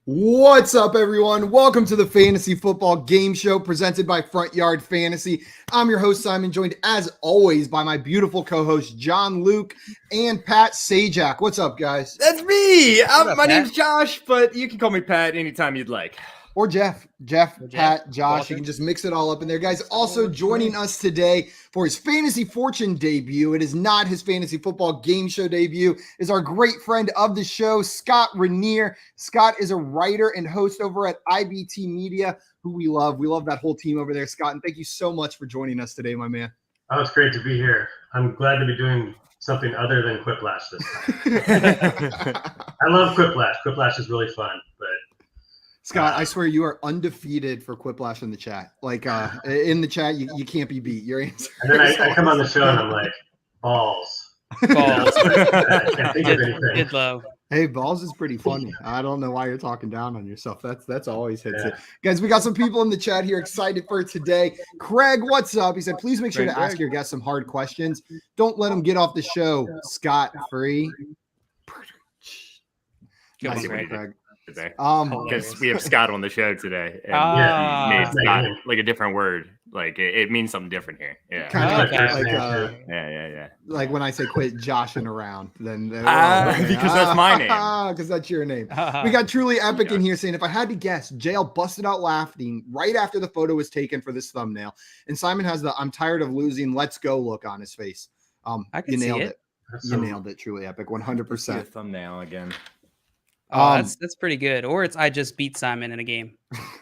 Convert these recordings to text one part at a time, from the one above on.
What's up, everyone? Welcome to the Fantasy Football Game Show presented by Front Yard Fantasy. I'm your host, Simon, joined as always by my beautiful co-hosts, John Luke and Pat Sajak. What's up, guys? That's me. My name's Josh, but you can call me Pat anytime you'd like. Or Jeff, Pat, Josh. You can just mix it all up in there. Guys, also joining us today for his Fantasy Fortune debut. It is not his Fantasy Football Game Show debut. Is our great friend of the show, Scott Rainier. Scott is a writer and host over at IBT Media, who we love. We love that whole team over there, Scott. And thank you so much for joining us today, my man. Oh, it's great to be here. I'm glad to be doing something other than Quiplash this time. I love Quiplash. Quiplash is really fun, but Scott, I swear you are undefeated for Quiplash in the chat. Like in the chat, you can't be beat. Your answer. And then I come on the show and I'm like, balls. I can't think of anything. Good low. Hey, balls is pretty funny. I don't know why you're talking down on yourself. That's always hits it. Guys, we got some people in the chat here excited for today. Craig, what's up? He said, please make sure to ask your guests some hard questions. Don't let them get off the show scot-free. Nice, Craig. Because we have Scott on the show today. And he made Scott like a different word. Like it means something different here. Yeah. Kind of Okay. Yeah. Like when I say quit joshing around, then because that's my name. Because that's your name. We got Truly Epic in here saying, if I had to guess, JL busted out laughing right after the photo was taken for this thumbnail. And Simon has the I'm tired of losing, let's go look on his face. I can you see nailed it. You nailed it, Truly Epic, 100%. Thumbnail again. That's pretty good. Or it's I just beat Simon in a game.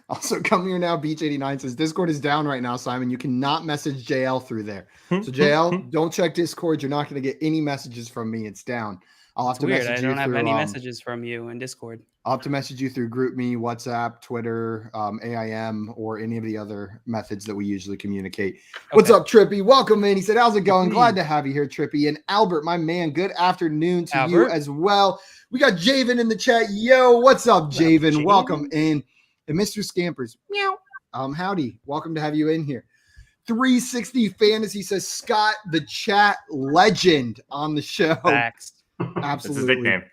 Also, come here now. Beach89 says Discord is down right now, Simon. You cannot message JL through there. So JL, don't check Discord. You're not going to get any messages from me. It's down. I'll have to Weird. message I you don't have through, any messages from you in Discord. I'll have to message you through GroupMe, WhatsApp, Twitter, AIM, or any of the other methods that we usually communicate. Okay. What's up, Trippy? Welcome in. He said, how's it going? Glad to have you here, Trippy. And Albert, my man, good afternoon to you as well. We got Javen in the chat. Yo, what's up, Javen? Welcome in. And Mr. Scampers, meow. Howdy. Welcome to have you in here. 360 Fantasy says Scott, the chat legend on the show. Facts. Absolutely. That's his nickname.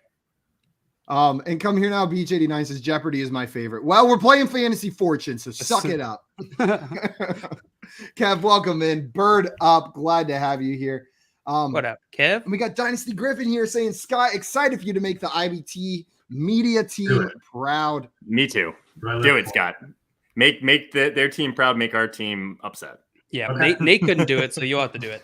And come here now, Beach89 says Jeopardy is my favorite. Well, we're playing Fantasy Fortune, so suck it up. Kev, welcome in. Bird up. Glad to have you here. What up, Kev? And we got Dynasty Griffin here saying, Scott, excited for you to make the IBT media team proud. Me too. Do it, Scott. Make their team proud. Make our team upset. Yeah, okay. Nate couldn't do it, so you'll have to do it.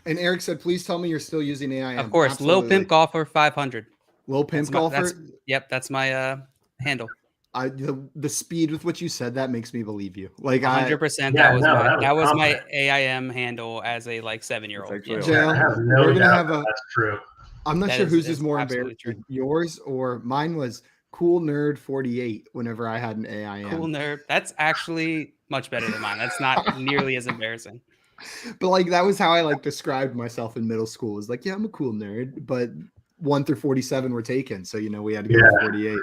And Eric said, please tell me you're still using AIM. Of course. Absolutely. Lil Pimp Golfer 500. Lil Pimp Golfer? That's my handle. The speed with which you said that makes me believe you. Like 100%. That was my AIM handle as a 7-year-old. Yeah. I have no doubt that's true. I'm not sure whose is more embarrassing, yours or mine was Cool Nerd 48 whenever I had an AIM. Cool Nerd. That's actually much better than mine. That's not nearly as embarrassing. But that was how I described myself in middle school. It was like, yeah, I'm a cool nerd, but 1 through 47 were taken. So, we had to go to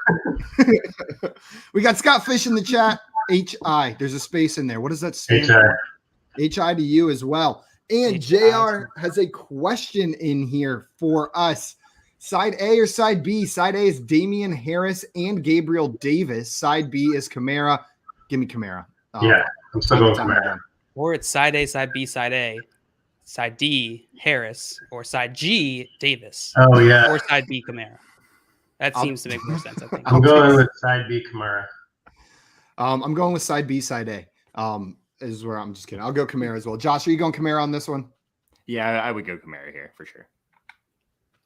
48. We got Scott Fish in the chat. HI. There's a space in there. What does that stand for? HI to you as well. And JR has a question in here for us. Side A or side B? Side A is Damian Harris and Gabriel Davis. Side B is Kamara. Give me Kamara. I'm still going Kamara. Or it's side A, side B, side A. Side D, Harris. Or side G, Davis. Oh, yeah. Or side B, Kamara. That seems to make more sense, I think. I'm going with side B, Kamara. I'm going with side B, side A. Is where I'm just kidding. I'll go Kamara as well. Josh, are you going Kamara on this one? Yeah, I would go Kamara here for sure.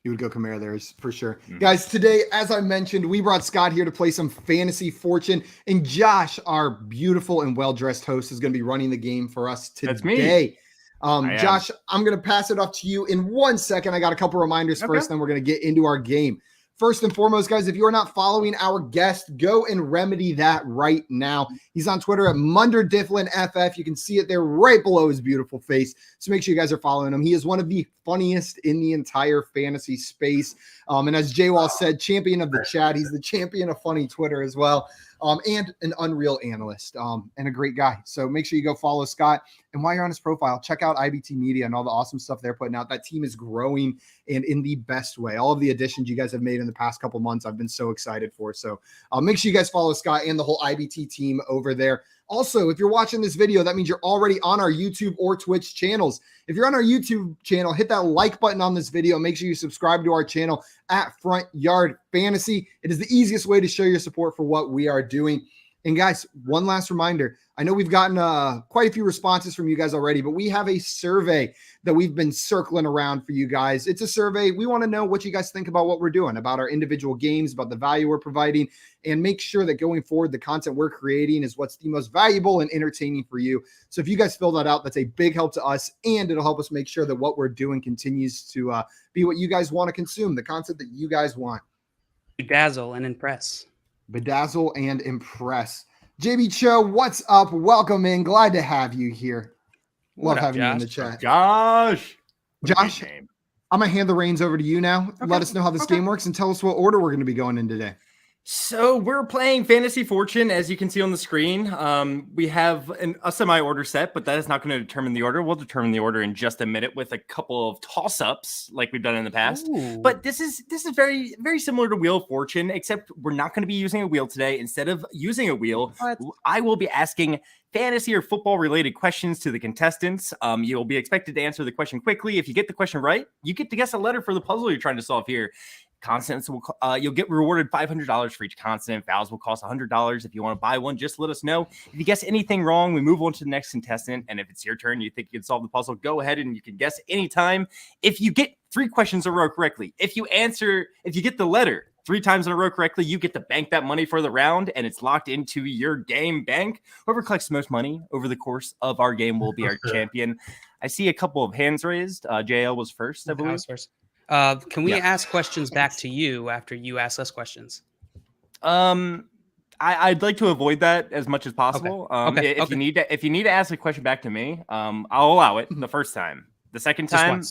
You would go Kamara there for sure. Mm-hmm. Guys, today, as I mentioned, we brought Scott here to play some Fantasy Fortune. And Josh, our beautiful and well-dressed host, is going to be running the game for us today. That's me. Josh, I'm going to pass it off to you in 1 second. I got a couple reminders first, then we're going to get into our game. First and foremost, guys, if you are not following our guest, go and remedy that right now. He's on Twitter at MunderDifflinFF. You can see it there right below his beautiful face. So make sure you guys are following him. He is one of the funniest in the entire fantasy space. And as J-Wall said, champion of the chat. He's the champion of funny Twitter as well. and an Unreal analyst, and a great guy. So make sure you go follow Scott. And while you're on his profile, check out IBT Media and all the awesome stuff they're putting out. That team is growing and in the best way. All of the additions you guys have made in the past couple months, I've been so excited for. So make sure you guys follow Scott and the whole IBT team over there. Also, if you're watching this video, that means you're already on our YouTube or Twitch channels. If you're on our YouTube channel, hit that like button on this video. Make sure you subscribe to our channel at Front Yard Fantasy. It is the easiest way to show your support for what we are doing. And guys, one last reminder. I know we've gotten quite a few responses from you guys already, but we have a survey that we've been circling around for you guys. It's a survey. We want to know what you guys think about what we're doing, about our individual games, about the value we're providing, and make sure that going forward, the content we're creating is what's the most valuable and entertaining for you. So if you guys fill that out, that's a big help to us, and it'll help us make sure that what we're doing continues to be what you guys want to consume, the content that you guys want. Bedazzle and impress. Bedazzle and impress. JB Cho, what's up? Welcome in. Glad to have you here. Love having you in the chat. Josh, I'm going to hand the reins over to you now. Okay. Let us know how this game works and tell us what order we're going to be going in today. So we're playing Fantasy Fortune, as you can see on the screen. We have a semi-order set, but that is not going to determine the order. We'll determine the order in just a minute with a couple of toss-ups like we've done in the past. Ooh. But this is very, very similar to Wheel of Fortune, except we're not going to be using a wheel today. Instead of using a wheel, I will be asking fantasy or football-related questions to the contestants. You'll be expected to answer the question quickly. If you get the question right, you get to guess a letter for the puzzle you're trying to solve here. Consonants will you'll get rewarded $500 for each consonant. Vowels will cost $100. If you want to buy one, just let us know. If you guess anything wrong, we move on to the next contestant. And if it's your turn, you think you can solve the puzzle, go ahead and you can guess anytime. If you get 3 questions in a row correctly, if you get the letter 3 times in a row correctly, you get to bank that money for the round, and it's locked into your game bank. Whoever collects the most money over the course of our game will be our champion. I see a couple of hands raised. JL was first, I believe. I was first. Can we ask questions back to you after you ask us questions? I'd like to avoid that as much as possible. Okay. If you need to ask a question back to me, I'll allow it the first time. The second time,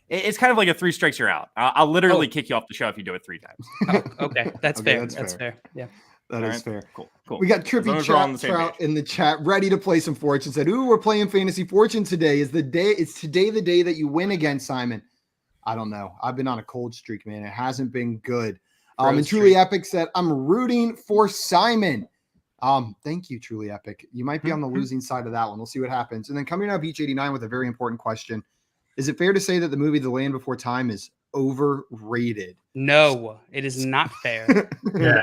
it's kind of like a 3 strikes you're out. I'll literally kick you off the show if you do it 3 times. Okay, that's fair. That's fair. Yeah, that is fair. Cool. We got Trippy Trout in the chat, ready to play some Fortune. Said, "Ooh, we're playing Fantasy Fortune today. Is today the day that you win again, Simon?" I don't know. I've been on a cold streak, man. It hasn't been good. And Truly Epic said, "I'm rooting for Simon." Thank you, Truly Epic. You might be on the losing side of that one. We'll see what happens. And then coming up, Beach 89 with a very important question. Is it fair to say that the movie The Land Before Time is overrated? No, it is not fair. Yeah.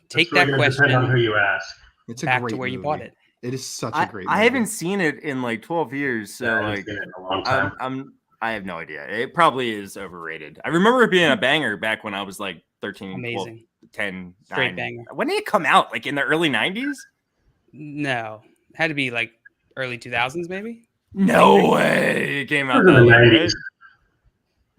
Take that question. Depend on who you ask. It's a back great to where you movie. bought it. It is such a great movie. I haven't seen it in like 12 years, so I haven't seen it in a long time. I have no idea. It probably is overrated. I remember it being a banger back when I was like 13, Amazing. 12, 10, Straight 9. banger. When did it come out? Like in the early 90s? No, had to be like early 2000s, maybe. No way. It came out in the that late. 90s.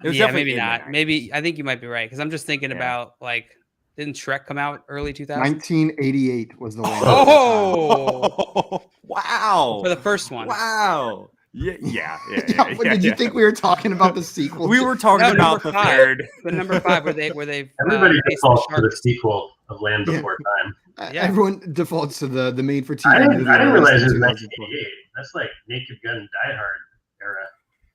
It was Yeah, definitely maybe in the not. 90s. Maybe I think you might be right because I'm just thinking about like, didn't Shrek come out early 2000s? 1988 was the one. Oh, Wow. for the first one. Wow. Yeah. Did you think we were talking about the sequel? We were talking No, about the number 5. third. But number 5, where they Everybody faced the defaults to the sharks. sequel of Land Before Time. Yeah. Everyone defaults to the made for TV I movie. didn't realize it was 2004. 1988. That's like Naked Gun, Die Hard era.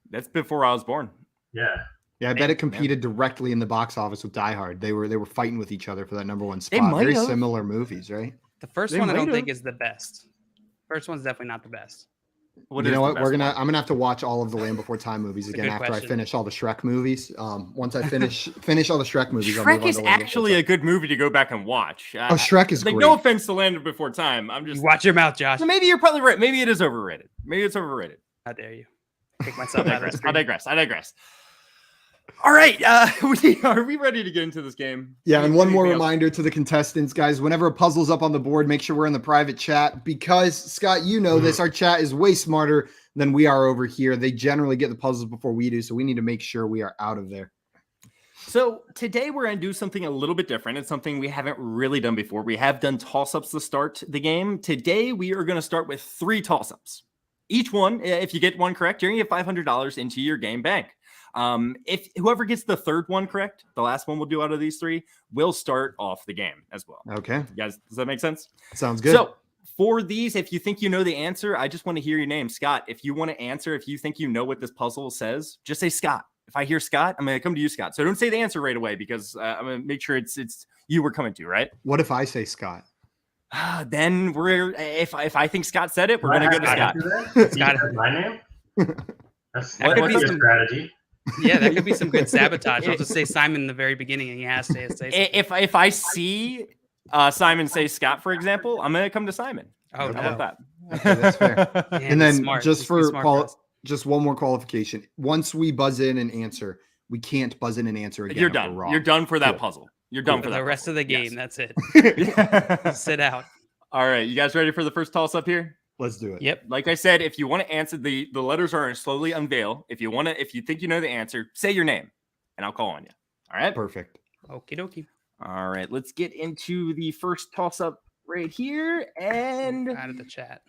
That's before I was born. Yeah. Yeah, I bet it competed directly in the box office with Die Hard. They were fighting with each other for that number 1 They spot. might Very have. similar movies, right? The first They one I don't might think have. is the best. First one's definitely not the best. What You is know the what? best one? I'm gonna have to watch all of the Land Before Time movies That's a again good after question. I finish all the Shrek movies. Once I finish all the Shrek movies, I'll move Shrek on is to Land Before actually Time. a good movie to go back and watch. Oh, Shrek is like great. no offense to Land Before Time. I'm just Watch your mouth, Josh. So maybe you're probably right. Maybe it is overrated. Maybe it's overrated. How dare you? Take myself out of this. I digress. All right. Are we ready to get into this game? Yeah, and one more Anything else? reminder to the contestants, guys. Whenever a puzzle's up on the board, make sure we're in the private chat because, Scott, you know this. Our chat is way smarter than we are over here. They generally get the puzzles before we do, so we need to make sure we are out of there. So today we're going to do something a little bit different. It's something we haven't really done before. We have done toss-ups to start the game. Today we are going to start with 3 toss-ups. Each one, if you get one correct, you're going to get $500 into your game bank. If whoever gets the third one correct, the last one we'll do out of these three, will start off the game as well. Okay. You guys, does that make sense? Sounds good. So for these, if you think you know the answer, I just want to hear your name. Scott, if you want to answer, if you think you know what this puzzle says, just say Scott. If I hear Scott, I'm going to come to you, Scott. So don't say the answer right away because I'm going to make sure it's you we're coming to, right? What if I say Scott? Then if I think Scott said it, we're going to go to Scott. Scott has my name? That could could be be a some- strategy. Yeah, that could be some good sabotage. I'll just say Simon in the very beginning, and he has to say something. If I see Simon say Scott, for example, I'm going to come to Simon. Oh, How no. about that? Okay, that's fair. Man, And then smart. just He's pretty for smart for us. just one more qualification. Once we buzz in and answer, we can't buzz in and answer again. You're if we're done. wrong. You're done for that Cool. puzzle. You're done For for the that rest of the puzzle. game, that's it. Yes. Sit out. All right, you guys ready for the first toss up here? Let's do it. Yep. Like I said, if you want to answer, the letters are slowly unveil. If you think you know the answer, say your name, and I'll call on you. All right. Perfect. Okie dokie. All right. Let's get into the first toss up right here, and Out of the chat.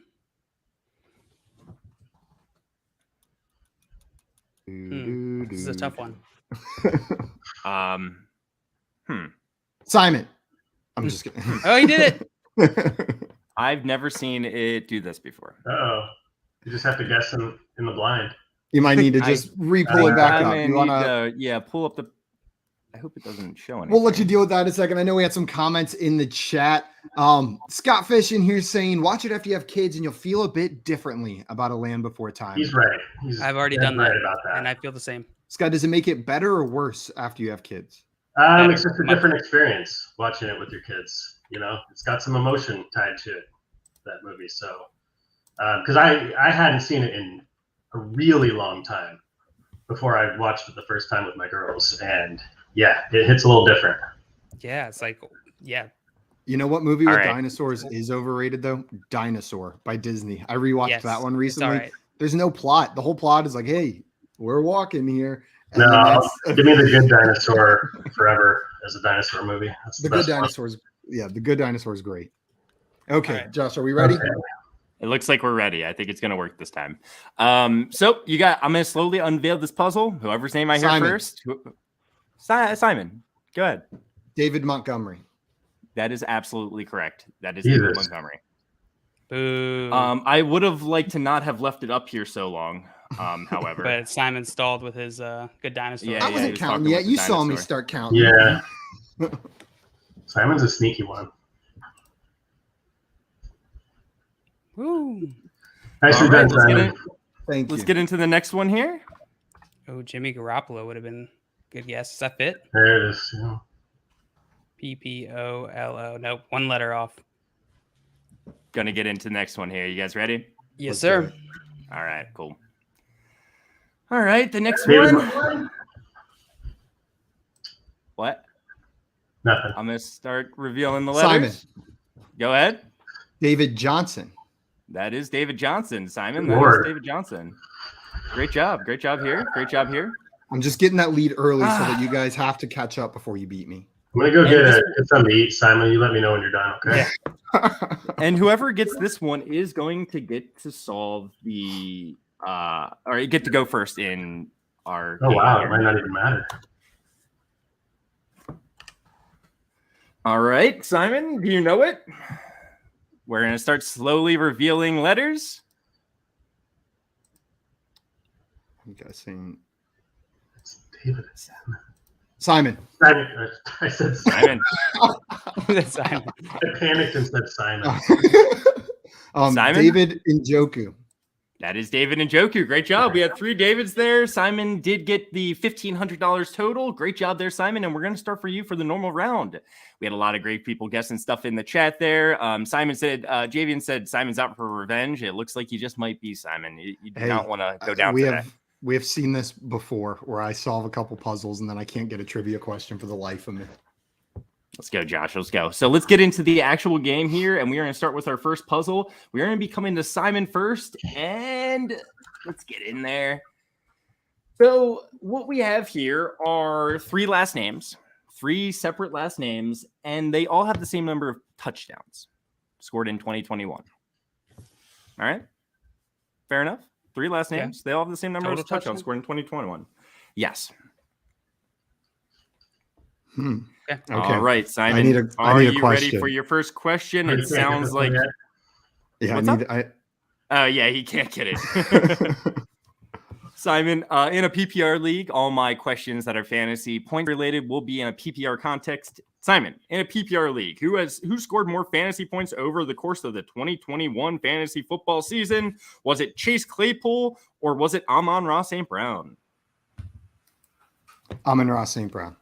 This is a tough one. Simon. I'm just kidding. Oh, he did it. I've never seen it do this before. Uh-oh. You just have to guess in the blind. You might need to just re-pull it back I'm up. gonna You wanna? pull up the. I hope it doesn't show anything. We'll let you deal with that in a second. I know we had some comments in the chat. Scott Fish in here saying, "Watch it after you have kids, and you'll feel a bit differently about A Land Before Time." He's right. I've already dead done right that, about that. and I feel the same. Scott, does it make it better or worse after you have kids? It's just a different experience watching it with your kids. You know, it's got some emotion tied to it, that movie. So, because I hadn't seen it in a really long time before I watched it the first time with my girls, and yeah, it hits a little different. Yeah, it's like, yeah. You know what movie with All right. dinosaurs is overrated though? Dinosaur by Disney. I rewatched Yes, that one it's all recently. right. There's no plot. The whole plot is like, hey, we're walking here. And No, then that's- give me The Good Dinosaur forever as a dinosaur movie. That's the the Good best one. Dinosaurs. Yeah, The Good Dinosaur is great. Okay, All right. Josh, are we ready? Okay. It looks like we're ready. I think it's going to work this time. So I'm going to slowly unveil this puzzle. Whoever's name I hear Simon. first. Simon, go ahead. David Montgomery. That is absolutely correct. That is Jesus. David Montgomery. Boo. I would have liked to not have left it up here so long. However, But Simon stalled with his good dinosaur. Yeah, I he wasn't was counting talking yet. with the You saw me dinosaur. start counting. Yeah. Simon's a sneaky one. Woo. Nicely All right, done, let's get Simon. it. Thank Let's you. get into the next one here. Oh, Jimmy Garoppolo would have been a good guess. Does that fit? There it is. Yeah. PPOLO. Nope, one letter off. Gonna get into the next one here. You guys ready? Yes, Let's sir. do it. All right, cool. All right, the next David one. Montgomery? What? Nothing. I'm gonna start revealing the letters. Simon. Go ahead. David Johnson. That is David Johnson, Simon. Good That is Lord. David Johnson. Great job. Great job here. Great job here. I'm just getting that lead early so that you guys have to catch up before you beat me. I'm gonna go And get something to eat, Simon. You let me know when you're done, okay? Yeah. And whoever gets this one is going to get to solve the or you get to go first in our Oh game wow, here. it might not even matter. All right, Simon, do you know it? We're going to start slowly revealing letters. You guys saying It's David. Simon. Simon. I said Simon. Simon. That's Simon. I panicked and said Simon. Simon? David Njoku. That is David and Joku. Great job. We had 3 Davids there. Simon did get the $1,500 total. Great job there, Simon. And we're going to start for you for the normal round. We had a lot of great people guessing stuff in the chat there. Simon said, Javian said, Simon's out for revenge. It looks like you just might be Simon. You do Hey, not want to go down we today. have seen this before where I solve a couple puzzles and then I can't get a trivia question for the life of me. Let's go, Josh. Let's go. So let's get into the actual game here. And we are going to start with our first puzzle. We are going to be coming to Simon first. And let's get in there. So what we have here are 3 last names, 3 separate last names, and they all have the same number of touchdowns scored in 2021. All right. Fair enough. 3 last Yeah. names. They all have the same number Total of touchdowns touchdowns? scored in 2021. Yes. Okay. All right, Simon. I need a are you question. ready for your first question? It sounds like. Yeah, What's Oh, yeah, he can't get it. Simon, in a PPR league, all my questions that are fantasy point related will be in a PPR context. Simon, in a PPR league, who scored more fantasy points over the course of the 2021 fantasy football season? Was it Chase Claypool or was it Amon-Ra St. Brown? Amon-Ra St. Brown.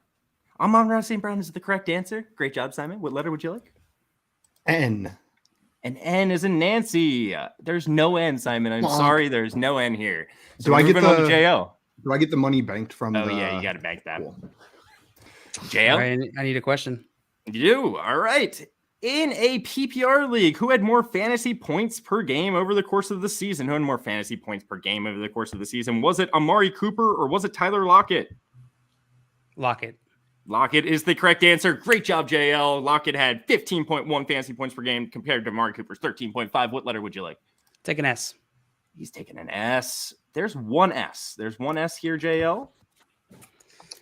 Amon-Ra St. Brown is the correct answer. Great job, Simon. What letter would you like? N. An N is in Nancy. There's no N, Simon. I'm sorry. There's no N here. So do I get the JL? Do I get the money banked from? Oh, yeah, you got to bank that. Cool. JL? Right, I need a question. You do? All right. In a PPR league, who had more fantasy points per game over the course of the season? Who had more fantasy points per game over the course of the season? Was it Amari Cooper or was it Tyler Lockett? Lockett. Lockett is the correct answer. Great job, JL. Lockett had 15.1 fantasy points per game compared to Amari Cooper's 13.5. What letter would you like? Take an S. He's taking an S. There's one S. There's one S here, JL.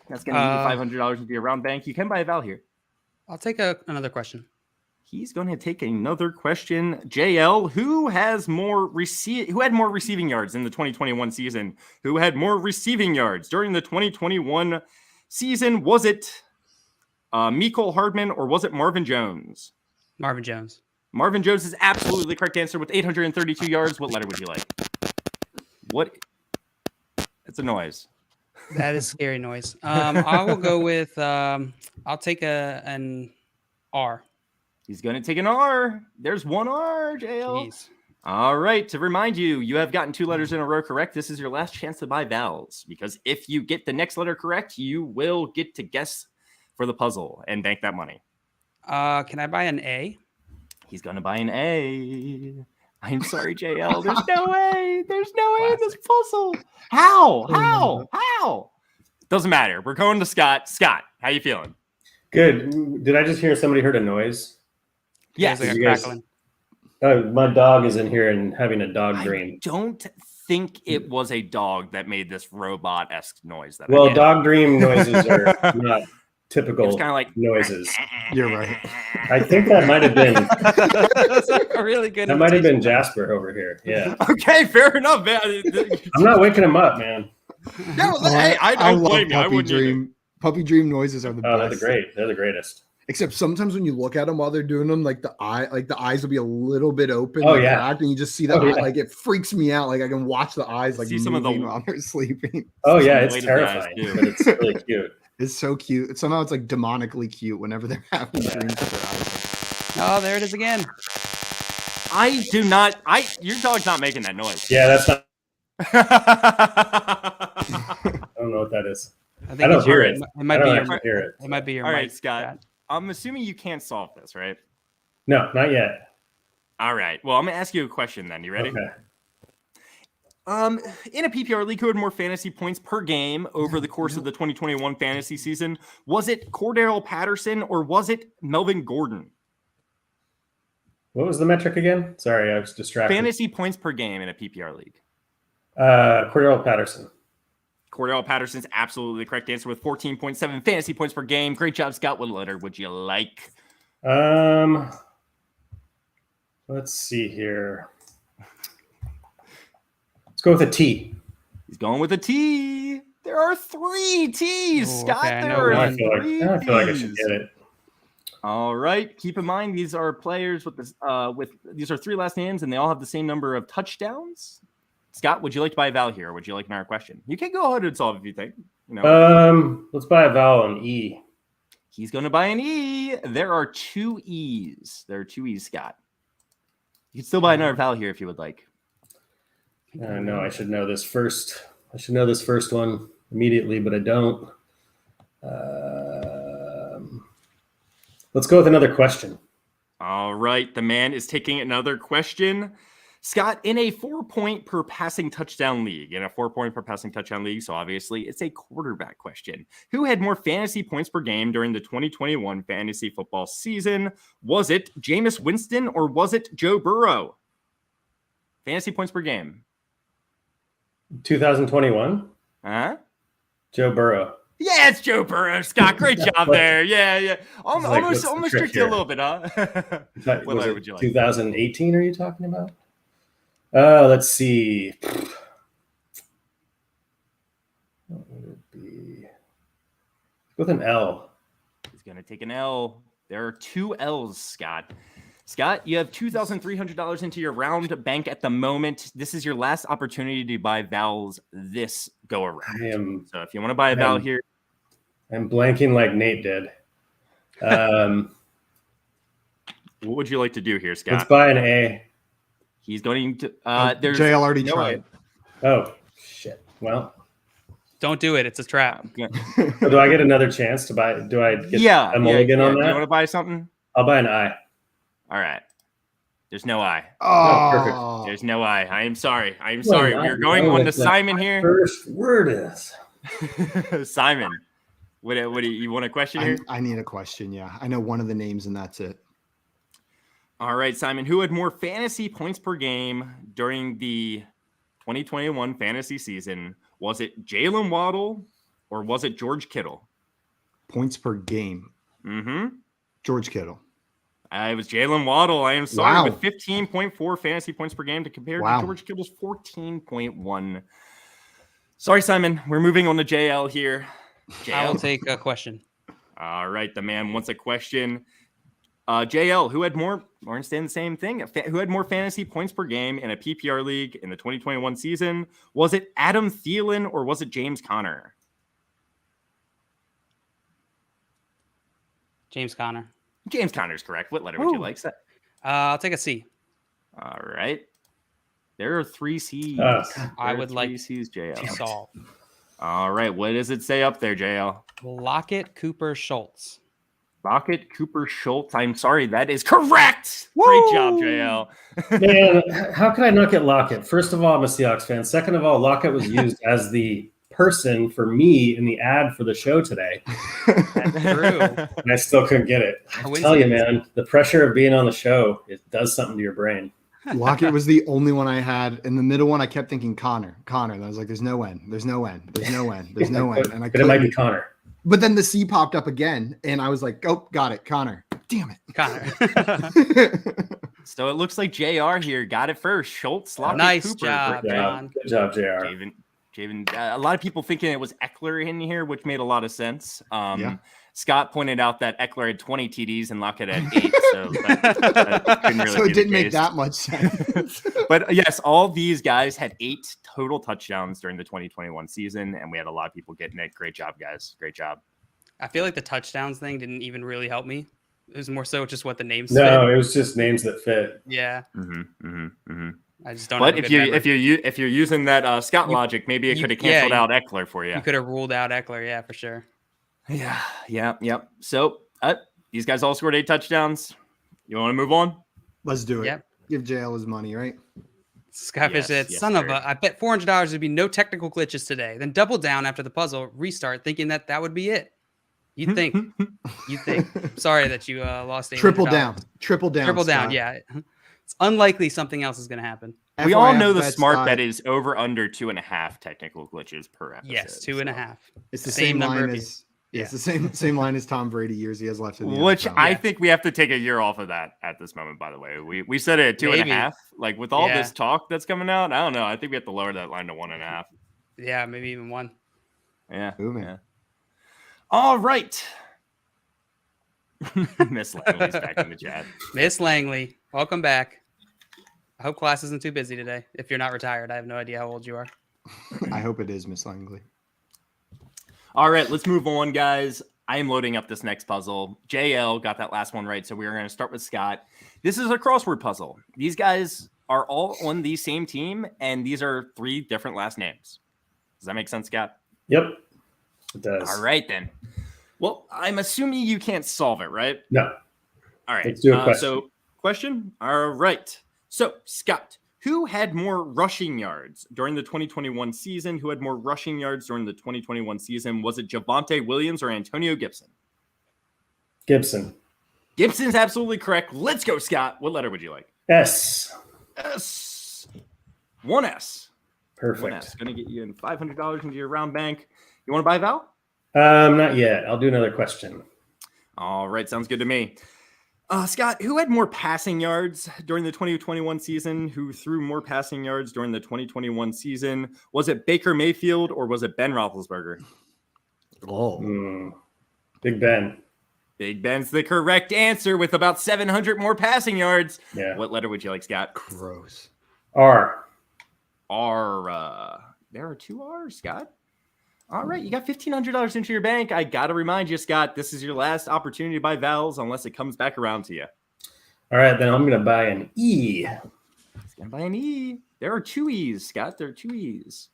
That's going to give you $500 into your round bank. You can buy a Val here. I'll take another question. He's going to take another question. JL, who had more receiving yards in the 2021 season? Who had more receiving yards during the 2021 season? Was it Mecole Hardman or was it Marvin Jones? Marvin Jones. Marvin Jones is absolutely the correct answer with 832 yards. What letter would you like? What? It's a noise. That is scary noise. I will go with, I'll take an R. He's going to take an R. There's one R, JL. Jeez. All right. To remind you, you have gotten 2 letters in a row correct. This is your last chance to buy vowels because if you get the next letter correct, you will get to guess for the puzzle and bank that money. Can I buy an A? He's going to buy an A. I'm sorry, JL. There's no A. There's no A in this puzzle. How? Doesn't matter. We're going to Scott. Scott, how you feeling? Good. Did I just hear somebody heard a noise? Yes. Like a crackling. My dog is in here and having a dog dream. I don't think it was a dog that made this robot-esque noise. Well, dog dream noises are not typical it's kind of like noises. You're right. I think that might have been a really good. That might have been Jasper over here. Yeah. Okay, fair enough, man. I'm not waking him up, man. No, hey, I don't blame you. I wouldn't dream. Puppy dream noises are the best. Oh, they're great. They're the greatest. Except sometimes when you look at them while they're doing them, like the eyes will be a little bit open. Oh, like yeah. cracked, and you just see the eye, like it freaks me out. Like I can watch the eyes like see some of the while they're sleeping. Oh yeah, it's terrifying, but it's really cute. It's so cute. Somehow it's like demonically cute whenever they're having dreams with their eyes. Oh, there it is again. I do not. Your dog's not making that noise. Yeah, that's not. I don't know what that is. I think I don't hear it. It might be your. Hear it. It might be your. All right, mic, Scott. I'm assuming you can't solve this, right? No, not yet. All right. Well, I'm gonna ask you a question then. You ready? Okay. In a PPR league, who had more fantasy points per game over the course of the 2021 fantasy season? Was it Cordarrelle Patterson or was it Melvin Gordon? What was the metric again? Sorry, I was distracted. Fantasy points per game in a PPR league. Cordarrelle Patterson. Cordarrelle Patterson's absolutely the correct answer with 14.7 fantasy points per game. Great job, Scott. What letter would you like? Let's see here. Let's go with a T. He's going with a T. There are 3 T's, Scott. Okay, There are I feel 3 like I T's. should get it. All right. Keep in mind these are players with this. These are 3 last names, and they all have the same number of touchdowns. Scott, would you like to buy a vowel here? Or would you like another question? You can go ahead and solve if you think. Let's buy a vowel on E. He's going to buy an E. There are 2 E's. There are 2 E's, Scott. You can still buy another vowel here if you would like. No, I should know this first. I should know this first one immediately, but I don't. Let's go with another question. All right. The man is taking another question. Scott, in a 4-point per passing touchdown league, so obviously it's a quarterback question. Who had more fantasy points per game during the 2021 fantasy football season? Was it Jameis Winston or was it Joe Burrow? Fantasy points per game. 2021? Huh? Joe Burrow. Yeah, it's Joe Burrow, Scott. Great job there. Yeah. Almost tricked you a little bit, huh? What letter would you like? 2018 are you talking about? Let's see. What would it be? With an L. He's going to take an L. There are 2 L's, Scott. Scott, you have $2,300 into your round bank at the moment. This is your last opportunity to buy vowels this go around. So if you want to buy a vowel here. I'm blanking like Nate did. What would you like to do here, Scott? Let's buy an A. He's going to. There's JL already tried. Oh, shit. Well. Don't do it. It's a trap. So do I get another chance to buy? Do I get a mulligan on that? Do you want to buy something? I'll buy an I. All right. There's no I. Oh, perfect. There's no I. I am sorry. We're going on to Simon here. First word is Simon. What do you want a question here? I need a question. Yeah, I know one of the names, and that's it. All right, Simon. Who had more fantasy points per game during the 2021 fantasy season? Was it Jalen Waddle or was it George Kittle? Points per game. Mm-hmm. George Kittle. It was Jalen Waddle. I am sorry, Wow. with 15.4 fantasy points per game to compare to George Kittle's 14.1. Sorry, Simon. We're moving on to JL here. I will take a question. All right, the man wants a question. JL, who had more, or saying the same thing, who had more fantasy points per game in a PPR league in the 2021 season? Was it Adam Thielen or was it James Conner? James Conner. James Conner is correct. What letter would you like? I'll take a C. All right. There are 3 C's. I would like C's, JL. to solve. All right. What does it say up there, JL? Lockett, Cooper, Schultz. Lockett, Cooper, Schultz. I'm sorry. That is correct. Woo! Great job, JL. Man, how could I not get Lockett? First of all, I'm a Seahawks fan. Second of all, Lockett was used as the person for me in the ad for the show today. That's true. And I still couldn't get it. I tell you, man, the pressure of being on the show, it does something to your brain. Lockett was the only one I had. In the middle one, I kept thinking Connor. And I was like, there's no N. There's no N. There's no N. There's no N. And it might be Connor. But then the C popped up again, and I was like, oh, got it. Connor. Damn it. Connor. So it looks like JR here got it first. Schultz, Lockett, nice Cooper. job, John. Good job, JR. Javen, a lot of people thinking it was Eckler in here, which made a lot of sense. Yeah. Scott pointed out that Eckler had 20 TDs and Lockett had 8, so that couldn't really so be it didn't the make case. that much sense. But yes, all these guys had 8 total touchdowns during the 2021 season, and we had a lot of people getting it. Great job, guys. Great job. I feel like the touchdowns thing didn't even really help me. It was more so just what the names No, fit. it was just names that fit. Yeah. Mm-hmm. I just don't. But have a if good memory. you're using that Scott logic, maybe it could have canceled out Eckler for you. You could have ruled out Eckler, yeah, for sure. Yeah. So these guys all scored 8 touchdowns. You want to move on? Let's do it. Yep. Give JL his money, right? Skyfish said, son of a, I bet $400 would be no technical glitches today. Then double down after the puzzle, restart, thinking that would be it. You'd think. Sorry that you lost $800. Triple down, Scott. Yeah. It's unlikely something else is going to happen. We all know the smart bet is over under 2.5 technical glitches per episode. Yes, 2.5. It's the same number line as it's the same line as Tom Brady years he has left in the which NFL. I think we have to take a year off of that at this moment. By the way, we said it at 2.5. Like with all this talk that's coming out, I don't know. I think we have to lower that line to 1.5. Yeah, maybe even 1. Yeah. Moving. Yeah. All right. Miss Langley's back in the chat. Miss Langley, welcome back. I hope class isn't too busy today. If you're not retired, I have no idea how old you are. I hope it is, Miss Langley. All right, let's move on, guys. I am loading up this next puzzle. JL got that last one right, so we're going to start with Scott. This is a crossword puzzle. These guys are all on the same team, and these are 3 different last names. Does that make sense, Scott? Yep, it does. All right, then. Well, I'm assuming you can't solve it, right? No. All right. Let's do a question. So, question? All right. So, Scott, who had more rushing yards during the 2021 season? Who had more rushing yards during the 2021 season? Was it Javonte Williams or Antonio Gibson? Gibson. Gibson's absolutely correct. Let's go, Scott. What letter would you like? S. S. 1S. Perfect. 1S. Going to get you in $500 into your round bank. You want to buy a vowel? Not yet. I'll do another question. All right, sounds good to me. Scott, who had more passing yards during the 2021 season? Who threw more passing yards during the 2021 season? Was it Baker Mayfield or was it Ben Roethlisberger? Big Ben. Big Ben's the correct answer with about 700 more passing yards. Yeah. What letter would you like, Scott? Gross. R. R. There are 2 R's, Scott. All right, you got $1,500 into your bank. I got to remind you, Scott, this is your last opportunity to buy vowels unless it comes back around to you. All right, then I'm going to buy an E. He's going to buy an E. There are 2 E's, Scott. There are 2 E's.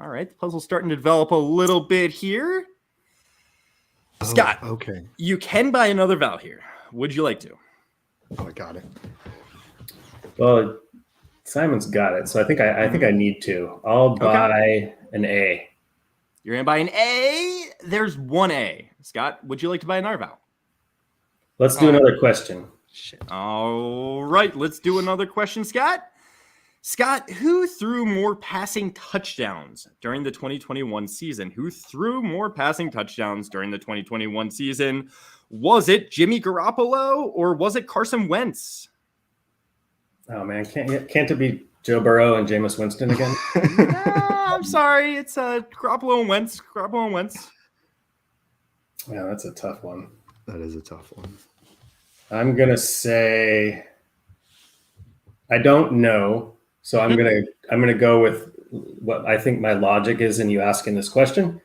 All right, the puzzle's starting to develop a little bit here. Scott, okay. You can buy another vowel here. Would you like to? Oh, I got it. Well, Simon's got it, so I think I need to. I'll buy an A. You're going to buy an A. There's 1 A. Scott, would you like to buy another vowel? Let's do another question. Shit. All right, let's do another question, Scott. Scott, who threw more passing touchdowns during the 2021 season? Who threw more passing touchdowns during the 2021 season? Was it Jimmy Garoppolo or was it Carson Wentz? Oh, man. Can't it be Joe Burrow and Jameis Winston again? I'm sorry. It's Garoppolo and Wentz. Garoppolo and Wentz. Yeah, that's a tough one. That is a tough one. I'm going to say I don't know. So I'm gonna go with what I think my logic is in you asking this question.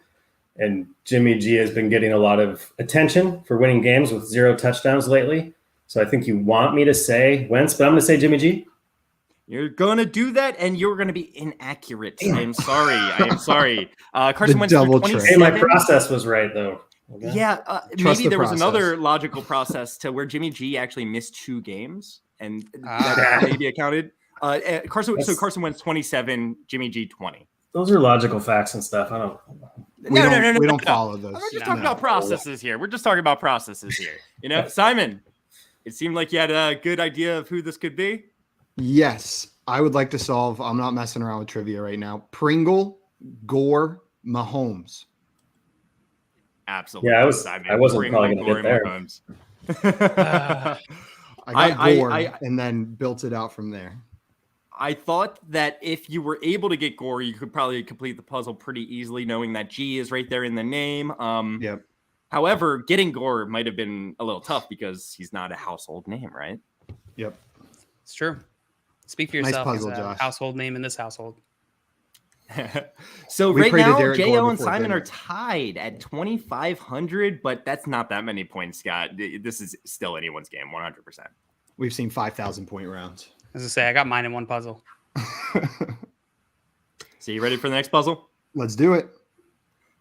And Jimmy G has been getting a lot of attention for winning games with 0 touchdowns lately. So I think you want me to say Wentz, but I'm gonna say Jimmy G. You're gonna do that, and you're gonna be inaccurate. I am sorry. I am sorry. Carson Wentz for 27. Hey, my process was right though. Okay. Yeah, maybe there was another logical process to where Jimmy G actually missed 2 games, and that maybe accounted. Carson Wentz 27, Jimmy G 20. Those are logical facts and stuff. I don't. No. We don't follow those. We're just talking about processes here. We're just talking about processes here. You know, Simon, it seemed like you had a good idea of who this could be. Yes, I would like to solve. I'm not messing around with trivia right now. Pringle, Gore, Mahomes. Absolutely. Yeah, Simon. I wasn't Pringle, probably going to get there. I got Gore and then built it out from there. I thought that if you were able to get Gore, you could probably complete the puzzle pretty easily, knowing that G is right there in the name. Yep. However, getting Gore might have been a little tough because he's not a household name, right? Yep. It's true. Speak for yourself. Nice puzzle, as a Josh. haushhold name in this household. So We right prayed to now, Derek JL Gore and before Simon dinner. are tied at 2,500, but that's not that many points, Scott. This is still anyone's game, 100%. We've seen 5,000 point rounds. As I say, I got mine in one puzzle. So you ready for the next puzzle? Let's do it.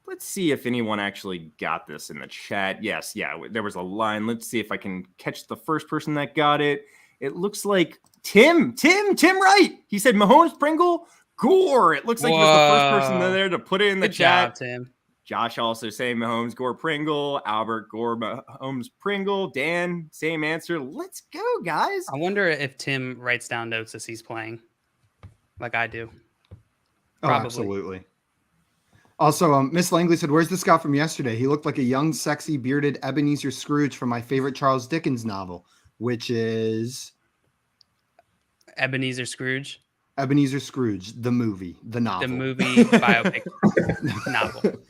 Let's see if anyone actually got this in the chat. Yes, yeah, there was a line. Let's see if I can catch the first person that got it. It looks like Tim Wright. He said Mahomes, Pringle, Gore. It looks like he was the first person there to put it in the Good chat. job, Tim. Josh also saying Mahomes, Gore, Pringle. Albert, Gore, Mahomes, Pringle. Dan, same answer. Let's go, guys. I wonder if Tim writes down notes as he's playing, like I do. Oh, Probably. absolutely. Also, Miss Langley said, "Where's the Scott from yesterday? He looked like a young, sexy, bearded Ebenezer Scrooge from my favorite Charles Dickens novel, which is Ebenezer Scrooge. Ebenezer Scrooge, the movie, the novel, The movie biopic novel.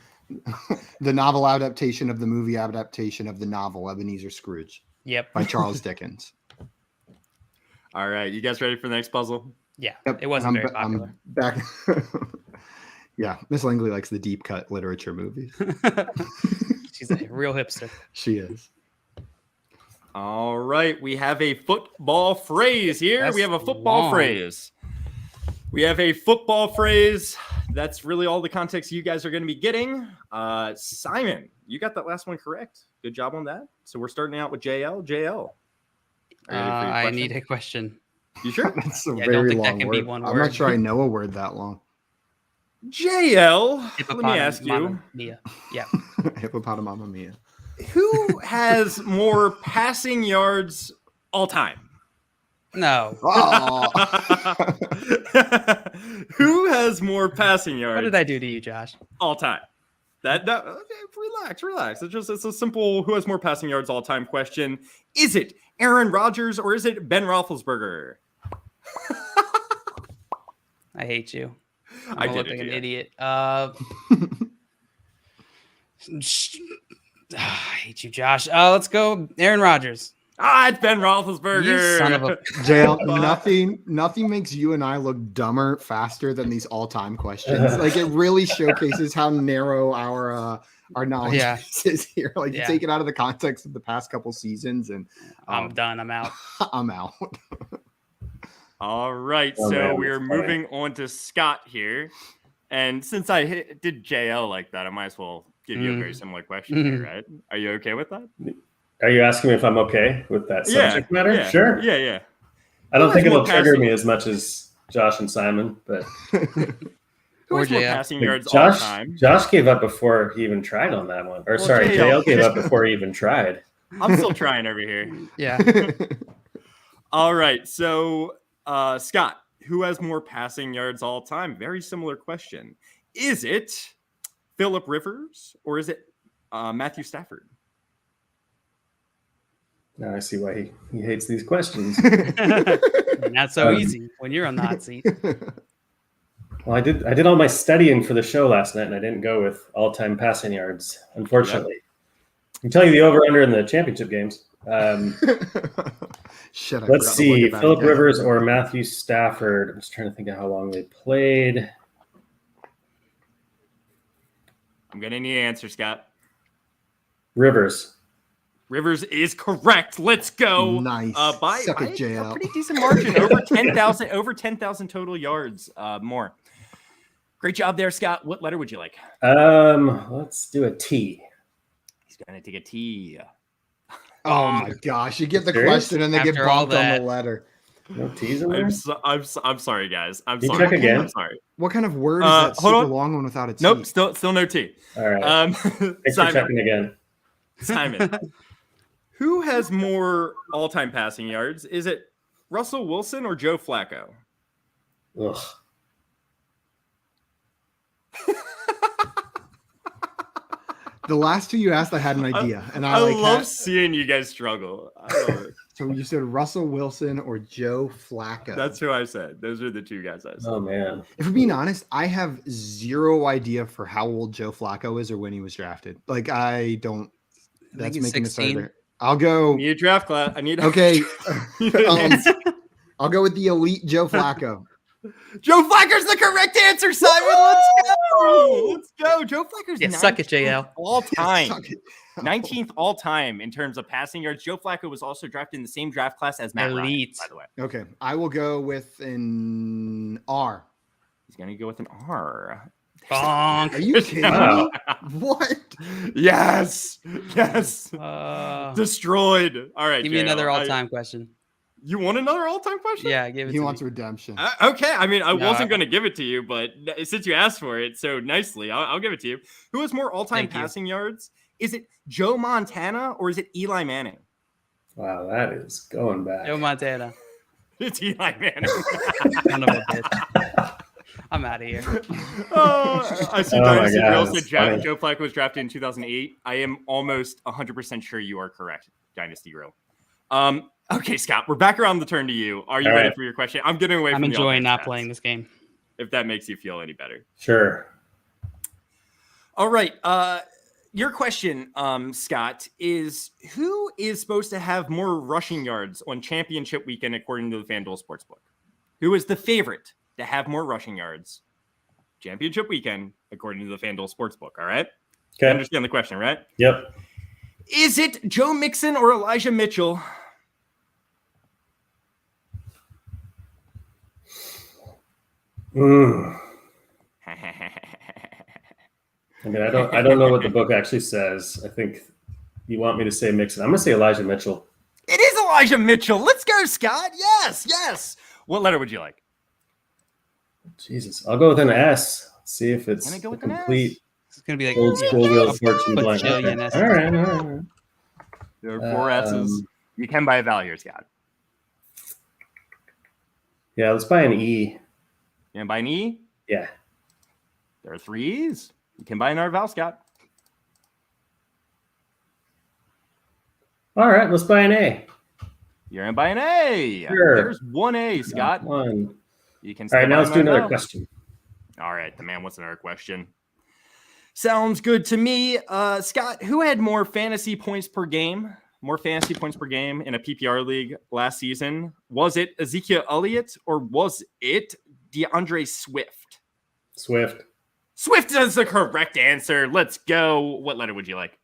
the novel adaptation of the movie adaptation of the novel Ebenezer Scrooge Yep. by Charles Dickens." All right, you guys ready for the next puzzle? Yeah. Yep. It wasn't very I'm popular. back. Yeah, Miss Langley likes the deep cut literature movies. She's a real hipster. She is. All right, we have a football phrase here. That's we have a football long. phrase. We have a football phrase. That's really all the context you guys are going to be getting. Simon, you got that last one correct. Good job on that. So we're starting out with JL. JL. Are you ready for your I question? need a question. You sure? That's a Yeah, I don't very think that long can be word. one I'm word. not sure I know a word that long. JL, let me ask you, Mia. Yeah. Hippopotamama mia. who has more passing yards all time? No. Oh. Who has more passing yards? What did I do to you, Josh? All time? Okay, relax. It's a simple who has more passing yards all time question. Is it Aaron Rodgers or is it Ben Roethlisberger? I hate you. I look did like it, an yeah. idiot. I hate you, Josh. Let's go Aaron Rodgers. It's Ben Roethlisberger. You son of a JL, nothing makes you and I look dumber faster than these all-time questions. Like it really showcases how narrow our knowledge base is here. Like you take it out of the context of the past couple seasons, and I'm done. I'm out. I'm out. All right, so we're moving on to Scott here, and since I did JL like that, I might as well give you a very similar question here, right? Are you okay with that? Are you asking me if I'm okay with that subject matter? Yeah, Sure. Yeah. I don't think it'll trigger me as much as Josh and Simon, but who has more passing yards all Josh, time? Josh gave up before he even tried on that one. Or sorry, JL gave up before he even tried. I'm still trying over here. Yeah. All right, so Scott, who has more passing yards all time? Very similar question. Is it Phillip Rivers or is it Matthew Stafford? Now I see why he hates these questions. Not so easy when you're on the hot seat. Well, I did all my studying for the show last night, and I didn't go with all-time passing yards, unfortunately. I can tell you the over-under in the championship games. Let's see, Phillip Rivers or Matthew Stafford. I'm just trying to think of how long they played. I'm going to need an answer, Scott. Rivers is correct. Let's go. Nice. By a pretty decent margin, over 10,000 total yards more. Great job there, Scott. What letter would you like? Let's do a T. He's going to take a T. Oh my gosh! You get the question and they get bumped on the letter. No T's in there? I'm sorry, guys. I'm you sorry. Check again. I'm sorry. What kind of word is that super long one without a T? Nope. Still no T. All right. Thanks for checking again. Simon, who has more all-time passing yards? Is it Russell Wilson or Joe Flacco? Ugh. The last two you asked, I had an idea, and I love seeing you guys struggle. I love it. So you said Russell Wilson or Joe Flacco. That's who I said. Those are the two guys I said. Oh man! If we're being honest, I have zero idea for how old Joe Flacco is or when he was drafted. Like I don't. That's making 16. it harder. I'll go. I need a draft class. Okay. I'll go with the elite Joe Flacco. Joe Flacco's the correct answer, Simon. Let's go. Let's go. Joe Flacco's suck it, JL. All time. 19th all time in terms of passing yards. Joe Flacco was also drafted in the same draft class as Matt Ryan, by the way. Okay. I will go with an R. He's going to go with an R. Bonk. Are you kidding me? What? Yes. Destroyed. All right. Give me another all-time question. You want another all-time question? Yeah, give it. He wants redemption. Okay. I mean, I wasn't going to give it to you, but since you asked for it so nicely, I'll give it to you. Who has more all-time passing yards? Is it Joe Montana or is it Eli Manning? Wow, that is going back. Joe Montana. It's Eli Manning. Son of a bitch. I'm out of here. I see Dynasty Girl said Joe Flacco was drafted in 2008. I am almost 100% sure you are correct, Dynasty Girl. Okay, Scott, we're back around the turn to you. Are you ready for your question? I'm getting away from I'm enjoying not playing this game. If that makes you feel any better. Sure. All right. Your question, Scott, is who is supposed to have more rushing yards on championship weekend according to the FanDuel Sportsbook? Who is the favorite to have more rushing yards championship weekend according to the FanDuel Sportsbook? All right. Okay. You understand the question, right? Yep. Is it Joe Mixon or Elijah Mitchell? I mean, I don't know what the book actually says. I think you want me to say Mixon. I'm going to say Elijah Mitchell. It is Elijah Mitchell. Let's go, Scott. Yes. What letter would you like? Jesus. I'll go with an S. See if it's go with complete. It's going to be like old school Wheel of Fortune blank. All right. There are 4 S's. You can buy a vowel here, Scott. Yeah, let's buy an E. And buy an E? Yeah. There are 3 E's. You can buy an Val, Scott. All right, let's buy an A. You're going to buy an A. Sure. There's 1 A, Scott. One. You can All right, now let's do another question. All right, the man wants another question. Sounds good to me. Scott, who had more fantasy points per game? More fantasy points per game in a PPR league last season? Was it Ezekiel Elliott or was it DeAndre Swift? Swift. Swift is the correct answer. Let's go. What letter would you like?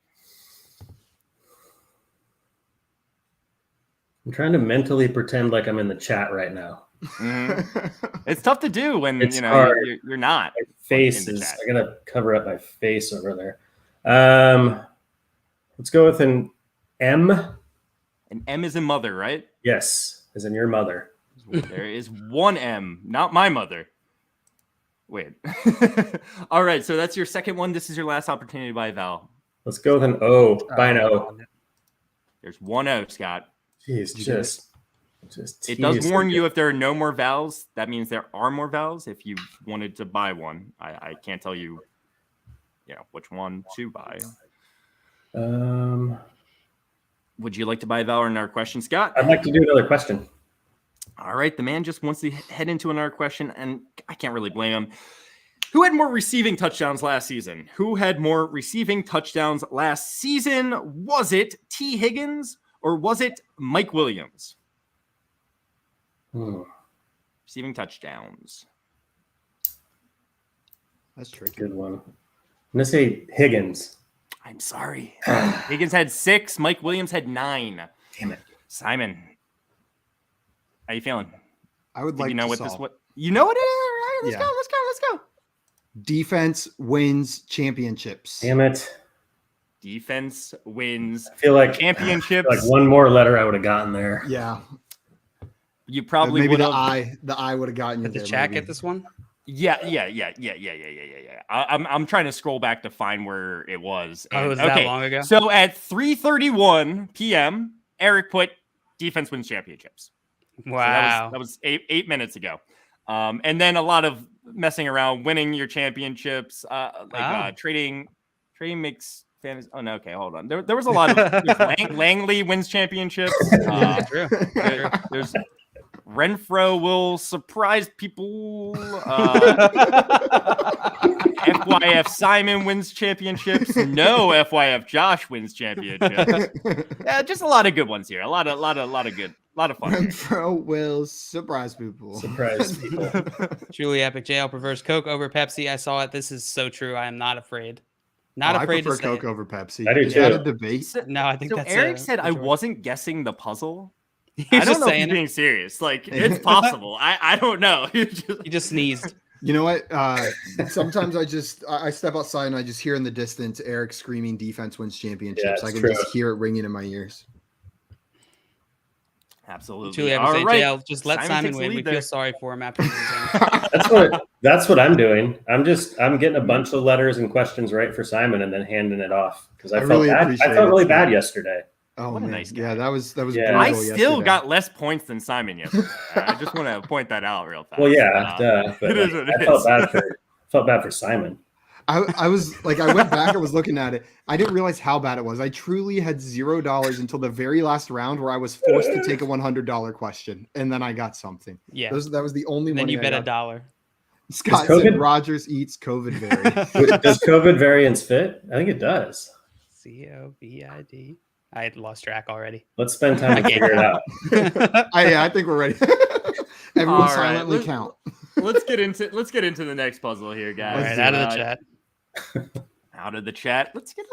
I'm trying to mentally pretend like I'm in the chat right now. It's tough to do when It's you're not. My face is. I gotta cover up my face over there. Let's go with an M. An M is in mother, right? Yes, as in your mother. There is 1 M, not my mother. Wait. All right, so that's your second one. This is your last opportunity to buy Val. Let's go with an O. Buy an O. There's 1 O, Scott. Jeez, just it does warn you if there are no more vowels. That means there are more vowels. If you wanted to buy one, I can't tell you, which one to buy. Would you like to buy a vowel or another question, Scott? I'd like to do another question. All right, the man just wants to head into another question, and I can't really blame him. Who had more receiving touchdowns last season? Was it T. Higgins or was it Mike Williams? Receiving touchdowns. That's tricky. Good one. I'm going to say Higgins. I'm sorry. Higgins had 6. Mike Williams had 9. Damn it. Simon, how you feeling? I would like to know to what solve. this what you know what it is? All right, let's go. Defense wins championships. Damn it. Defense wins I feel like championships. Like one more letter I would have gotten there. Yeah. You probably maybe would the have. I would have gotten you. Did the chat get this one? Yeah. I'm trying to scroll back to find where it was. Oh, was that long ago? So at 3:31 p.m., Eric put defense wins championships. Wow. So that was 8 minutes ago. And then a lot of messing around, winning your championships, trading makes fantasy. Oh no, okay, hold on. There was a lot of Langley wins championships. True. There's Renfro will surprise people. FYF Simon wins championships. No FYF Josh wins championships. Yeah, just a lot of good ones here. A lot of good. A lot of fun. Renfro will surprise people. Truly epic. JL prefers Coke over Pepsi. I saw it. This is so true. I am not afraid. I prefer Coke over Pepsi. I do Is too. that a debate? No, I think so that's Eric said I wasn't guessing the puzzle. I don't know if he's being serious. Like, it's possible. I don't know. He just sneezed. You know what? Sometimes I step outside and I just hear in the distance Eric screaming defense wins championships. I can just hear it ringing in my ears. Absolutely. Truly, I would say, JL, just let Simon win. We feel sorry for him after That's what I'm doing. I'm getting a bunch of letters and questions right for Simon and then handing it off because I felt really bad yesterday. Oh, what man. a nice guy. Yeah, that was I still got less points than Simon yesterday. I just want to point that out real fast. Well, yeah, but I felt bad for Simon. I was like, I went back and was looking at it. I didn't realize how bad it was. I truly had $0 until the very last round where I was forced to take a $100 question, and then I got something. Yeah, that was the only one. Then you bet $1. Scott said Rogers eats COVID variant. Does COVID variants fit? I think it does. COVID. I had lost track already. Let's spend time to figure it out. I think we're ready. Everyone silently count. Let's get into the next puzzle here, guys. All right, out of the chat. Out of the chat. Let's get a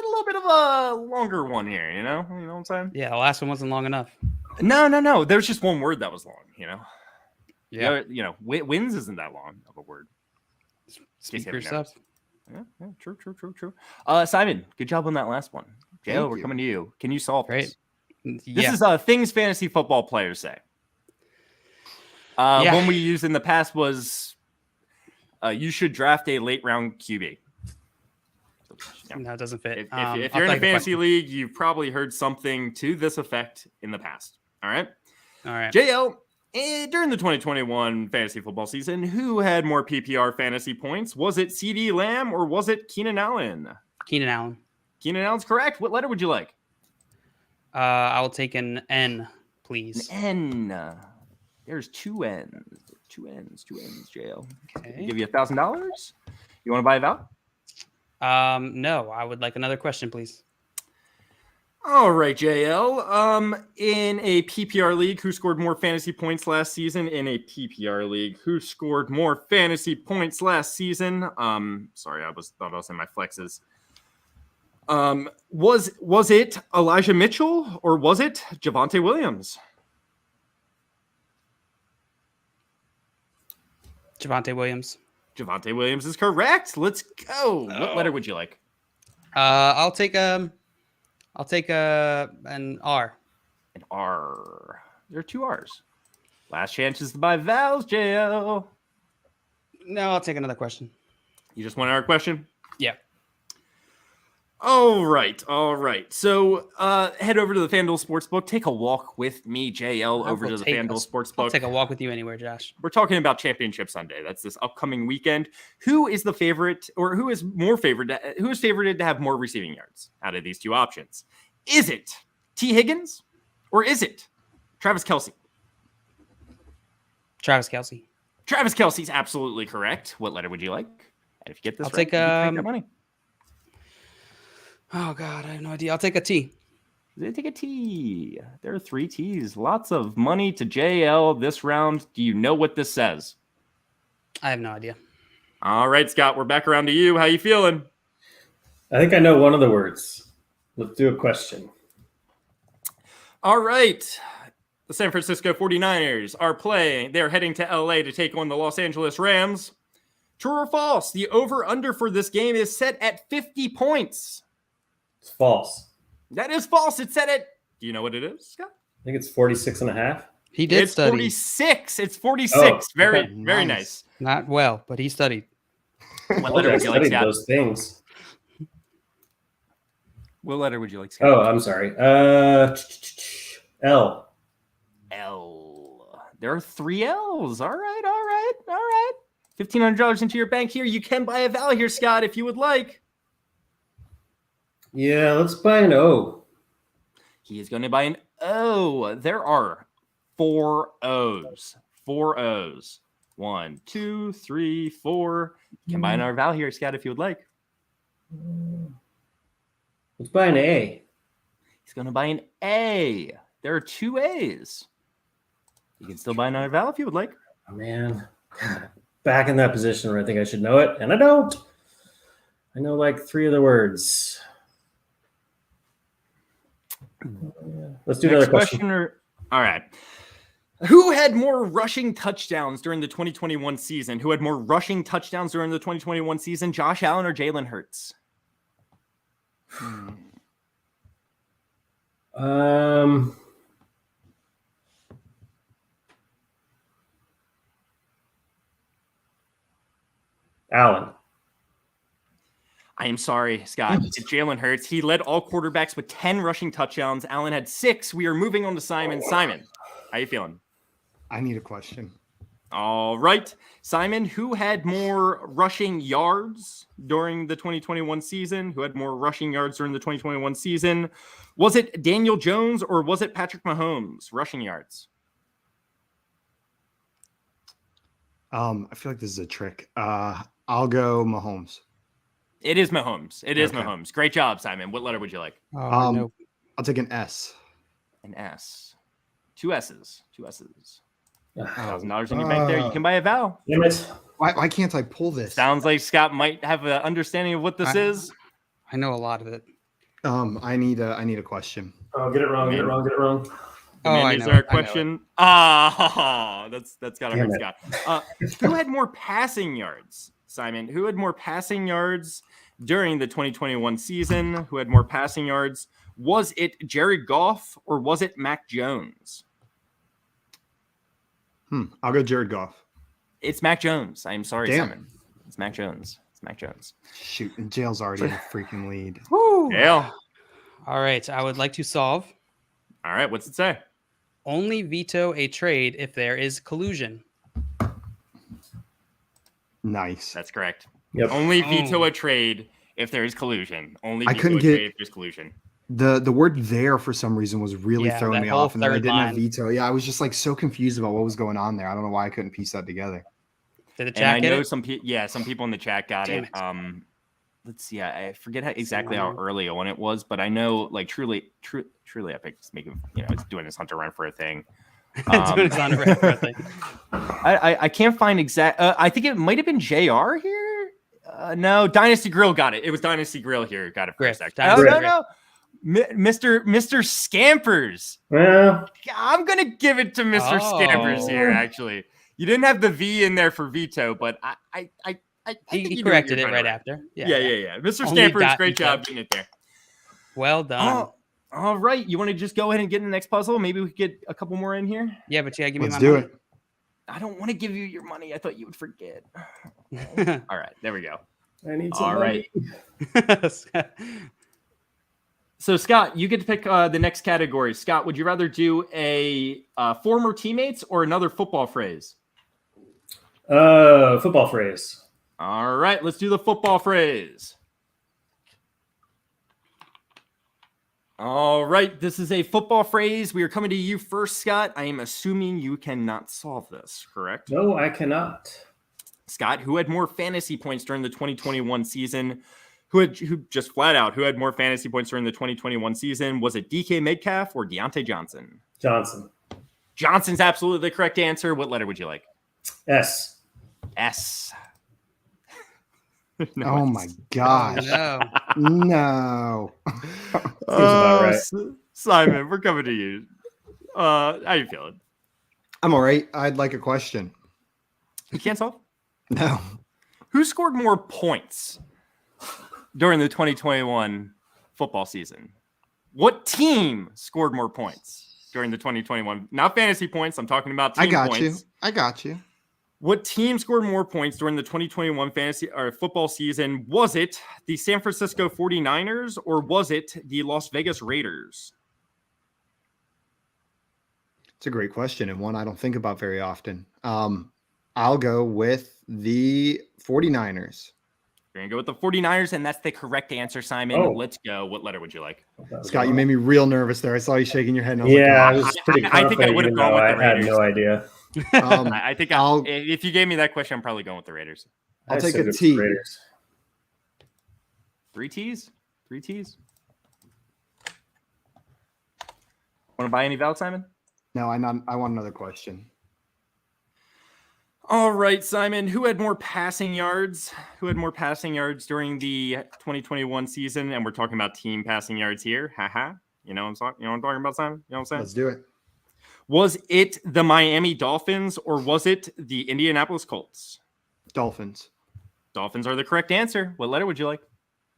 little bit of a longer one here. You know what I'm saying? Yeah, the last one wasn't long enough. No. There's just one word that was long. Yeah. Wins isn't that long of a word. Speak for yourself. Yeah, true. Simon, good job on that last one. Joe, we're coming to you. Can you solve this? This is things fantasy football players say. One we used in the past was you should draft a late round QB. No, it doesn't fit. If you're in a fantasy league, you've probably heard something to this effect in the past. All right. JL, During the 2021 fantasy football season, who had more PPR fantasy points? Was it CeeDee Lamb or was it Keenan Allen? Keenan Allen. Keenan Allen's correct. What letter would you like? I will take an N, please. An N. There's two N's. Two N's, JL. Okay. Give you $1,000. You want to buy a vowel? No, I would like another question, please. All right, JL. In a PPR league, who scored more fantasy points last season? In a PPR league, who scored more fantasy points last season? Sorry, thought I was in my flexes. Was it Elijah Mitchell or was it Javonte Williams? Javonte Williams. Javonte Williams is correct. Let's go. What letter would you like? I'll take an R. An R. There are two R's. Last chances to buy vowels, JL. No, I'll take another question. You just want our question? Yeah. All right. So head over to the FanDuel Sportsbook. Take a walk with me, JL, over to the FanDuel Sportsbook. I'll take a walk with you anywhere, Josh. We're talking about Championship Sunday. That's this upcoming weekend. Who is the favorite, or who is favorited to have more receiving yards out of these two options? Is it T. Higgins or is it Travis Kelce? Travis Kelce. Travis Kelce's absolutely correct. What letter would you like? And if you get this I'll right, take you can make that money. Oh, God, I have no idea. I'll take a T. They take a T. There are 3 T's. Lots of money to JL this round. Do you know what this says? I have no idea. All right, Scott, we're back around to you. How you feeling? I think I know one of the words. Let's do a question. All right. The San Francisco 49ers are playing. They're heading to LA to take on the Los Angeles Rams. True or false? The over-under for this game is set at 50 points. It's false. That is false. It's set at, do you know what it is, Scott? I think it's 46.5. He did study. 46. It's 46. Oh, very okay. nice. Not well, but he studied. What letter would you like, studied Scott? those things. What letter would you like, Scott? Oh, I'm sorry. L. L. There are 3 L's. All right. $1,500 into your bank here. You can buy a vowel here, Scott, if you would like. Yeah, let's buy an O. He is going to buy an O. There are 4 O's. 4 O's. 1, 2, 3, 4. You can buy another vowel here, Scott, if you would like. Let's buy an A. He's going to buy an A. There are 2 A's. You can still buy another vowel if you would like. Oh, man. Back in that position where I think I should know it, and I don't. I know like 3 of the words. Let's do another question. All right. Who had more rushing touchdowns during the 2021 season? Josh Allen or Jalen Hurts? Allen. I am sorry, Scott. It's Jalen Hurts. He led all quarterbacks with 10 rushing touchdowns. Allen had 6. We are moving on to Simon. Simon, how you feeling? I need a question. All right. Simon, who had more rushing yards during the 2021 season? Was it Daniel Jones or was it Patrick Mahomes? Rushing yards. I feel like this is a trick. I'll go Mahomes. It is Mahomes. Okay. Mahomes. Great job, Simon. What letter would you like? I'll take an S. An S. 2 S's. $1,000 in your Oh. bank there. You can buy a vowel. Damn it. Why can't I pull this? Sounds like Scott might have an understanding of what this is. I know a lot of it. I need a question. Oh, get it wrong. Is there a question? That's gotta hurt, Scott. Who had more passing yards? Simon, who had more passing yards during the 2021 season? Who had more passing yards? Was it Jared Goff or was it Mac Jones? I'll go Jared Goff. It's Mac Jones. I'm sorry, Damn. Simon. It's Mac Jones. Shoot, and Jail's already in a freaking lead. Woo. Jail. All right. I would like to solve. All right. What's it say? Only veto a trade if there is collusion. Nice. That's correct. Yep. Only veto a trade if there is collusion. Only I veto couldn't a get- trade if there's collusion. The word there for some reason was really Yeah, throwing that me whole off, and then I third didn't have line. veto. Yeah, I was just like so confused about what was going on there. I don't know why I couldn't piece that together. Did the And chat I get know it? some people in the chat got Damn it. it. Let's see. I forget exactly how early on it was, but I know like truly epic is making, it's doing this Hunter run for a thing. Doing his honor for a thing. I can't find exact. I think it might have been JR here. No, Dynasty Grill got it. It was Dynasty Grill here. Got it for a Griff, second. Dynasty No. Mr. Scampers. Well, I'm gonna give it to Mr. Scampers here. Actually, you didn't have the V in there for veto, but I think He you corrected knew it what you were right trying after. Yeah. Mr. Only Scampers, dot great veto. job getting it there. Well done. All right, you want to just go ahead and get in the next puzzle? Maybe we could get a couple more in here. Yeah, but you gotta give me Let's my do money. it. I don't want to give you your money. I thought you would forget. it. All right, there we go. I need some All money. right. So, Scott, you get to pick the next category. Scott, would you rather do a former teammates or another football phrase? Football phrase. All right, let's do the football phrase. All right, this is a football phrase. We are coming to you first, Scott. I am assuming you cannot solve this, correct? No, I cannot. Scott, who had more fantasy points during the 2021 season? Who just flat out, who had more fantasy points during the 2021 season? Was it DK Metcalf or Deontay Johnson? Johnson. Johnson's absolutely the correct answer. What letter would you like? S. S. No, Oh my gosh. No. No. Seems about right. Simon, we're coming to you. How you feeling? I'm all right. I'd like a question. You can't solve? No. Who scored more points during the 2021 football season? What team scored more points during the 2021? Not fantasy points. I'm talking about team points. I got you. What team scored more points during the 2021 fantasy or football season? Was it the San Francisco 49ers or was it the Las Vegas Raiders? It's a great question and one I don't think about very often. I'll go with the 49ers. You're going to go with the 49ers, and that's the correct answer, Simon. Oh. Let's go. What letter would you like? Scott, you made me real nervous there. I saw you shaking your head. And I was Yeah, I like, was pretty I think I confident, would've even gone though with the I had Raiders. no idea. I think I'll- if you gave me that question, I'm probably going with the Raiders. I'll I take said a it was T. Raiders. 3 T's? 3 T's? Want to buy any Val, Simon? No, I want another question. All right, Simon. Who had more passing yards? Who had more passing yards during the 2021 season? And we're talking about team passing yards here. Haha. You know what I'm talking about, Simon? You know what I'm saying? Let's do it. Was it the Miami Dolphins or was it the Indianapolis Colts? Dolphins. Dolphins are the correct answer. What letter would you like?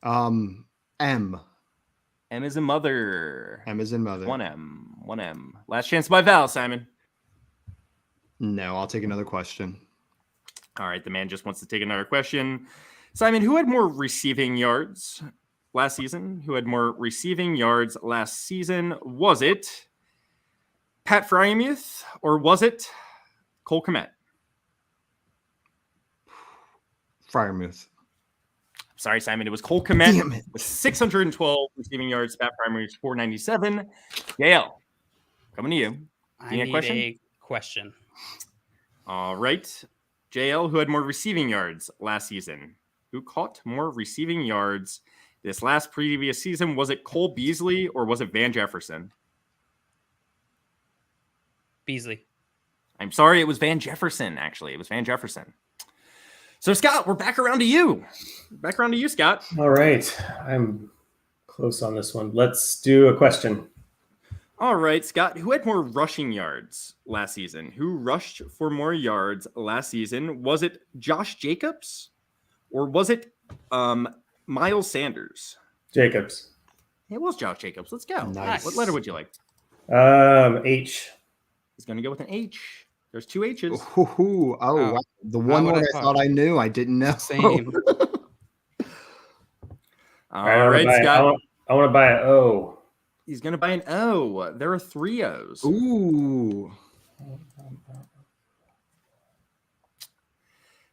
M. M is in mother. M is in mother. 1M. Last chance by Val, Simon. No, I'll take another question. All right, the man just wants to take another question. Simon, who had more receiving yards last season? Who had more receiving yards last season? Was it Pat Fryermuth or was it Cole Kmet? Fryermuth. Sorry, Simon. It was Cole Kmet Damn it. with 612 receiving yards. Pat Fryermuth 497. Yale, coming to you. I Any need question? a question. All right. JL, who had more receiving yards last season? Who caught more receiving yards this last previous season? Was it Cole Beasley or was it Van Jefferson? Beasley. I'm sorry, it was Van Jefferson, actually. It was Van Jefferson. So, Scott, we're back around to you. Back around to you, Scott. All right. I'm close on this one. Let's do a question. All right, Scott, who had more rushing yards last season? Who rushed for more yards last season? Was it Josh Jacobs or was it Miles Sanders? Jacobs. It was Josh Jacobs. Let's go. Nice. What letter would you like? H. He's going to go with an H. There's 2 H's. Oh, wow. The one would word I I thought? thought I knew, I didn't know. Same. All right, Scott. I want to buy an O. He's going to buy an O. There are 3 O's. Ooh.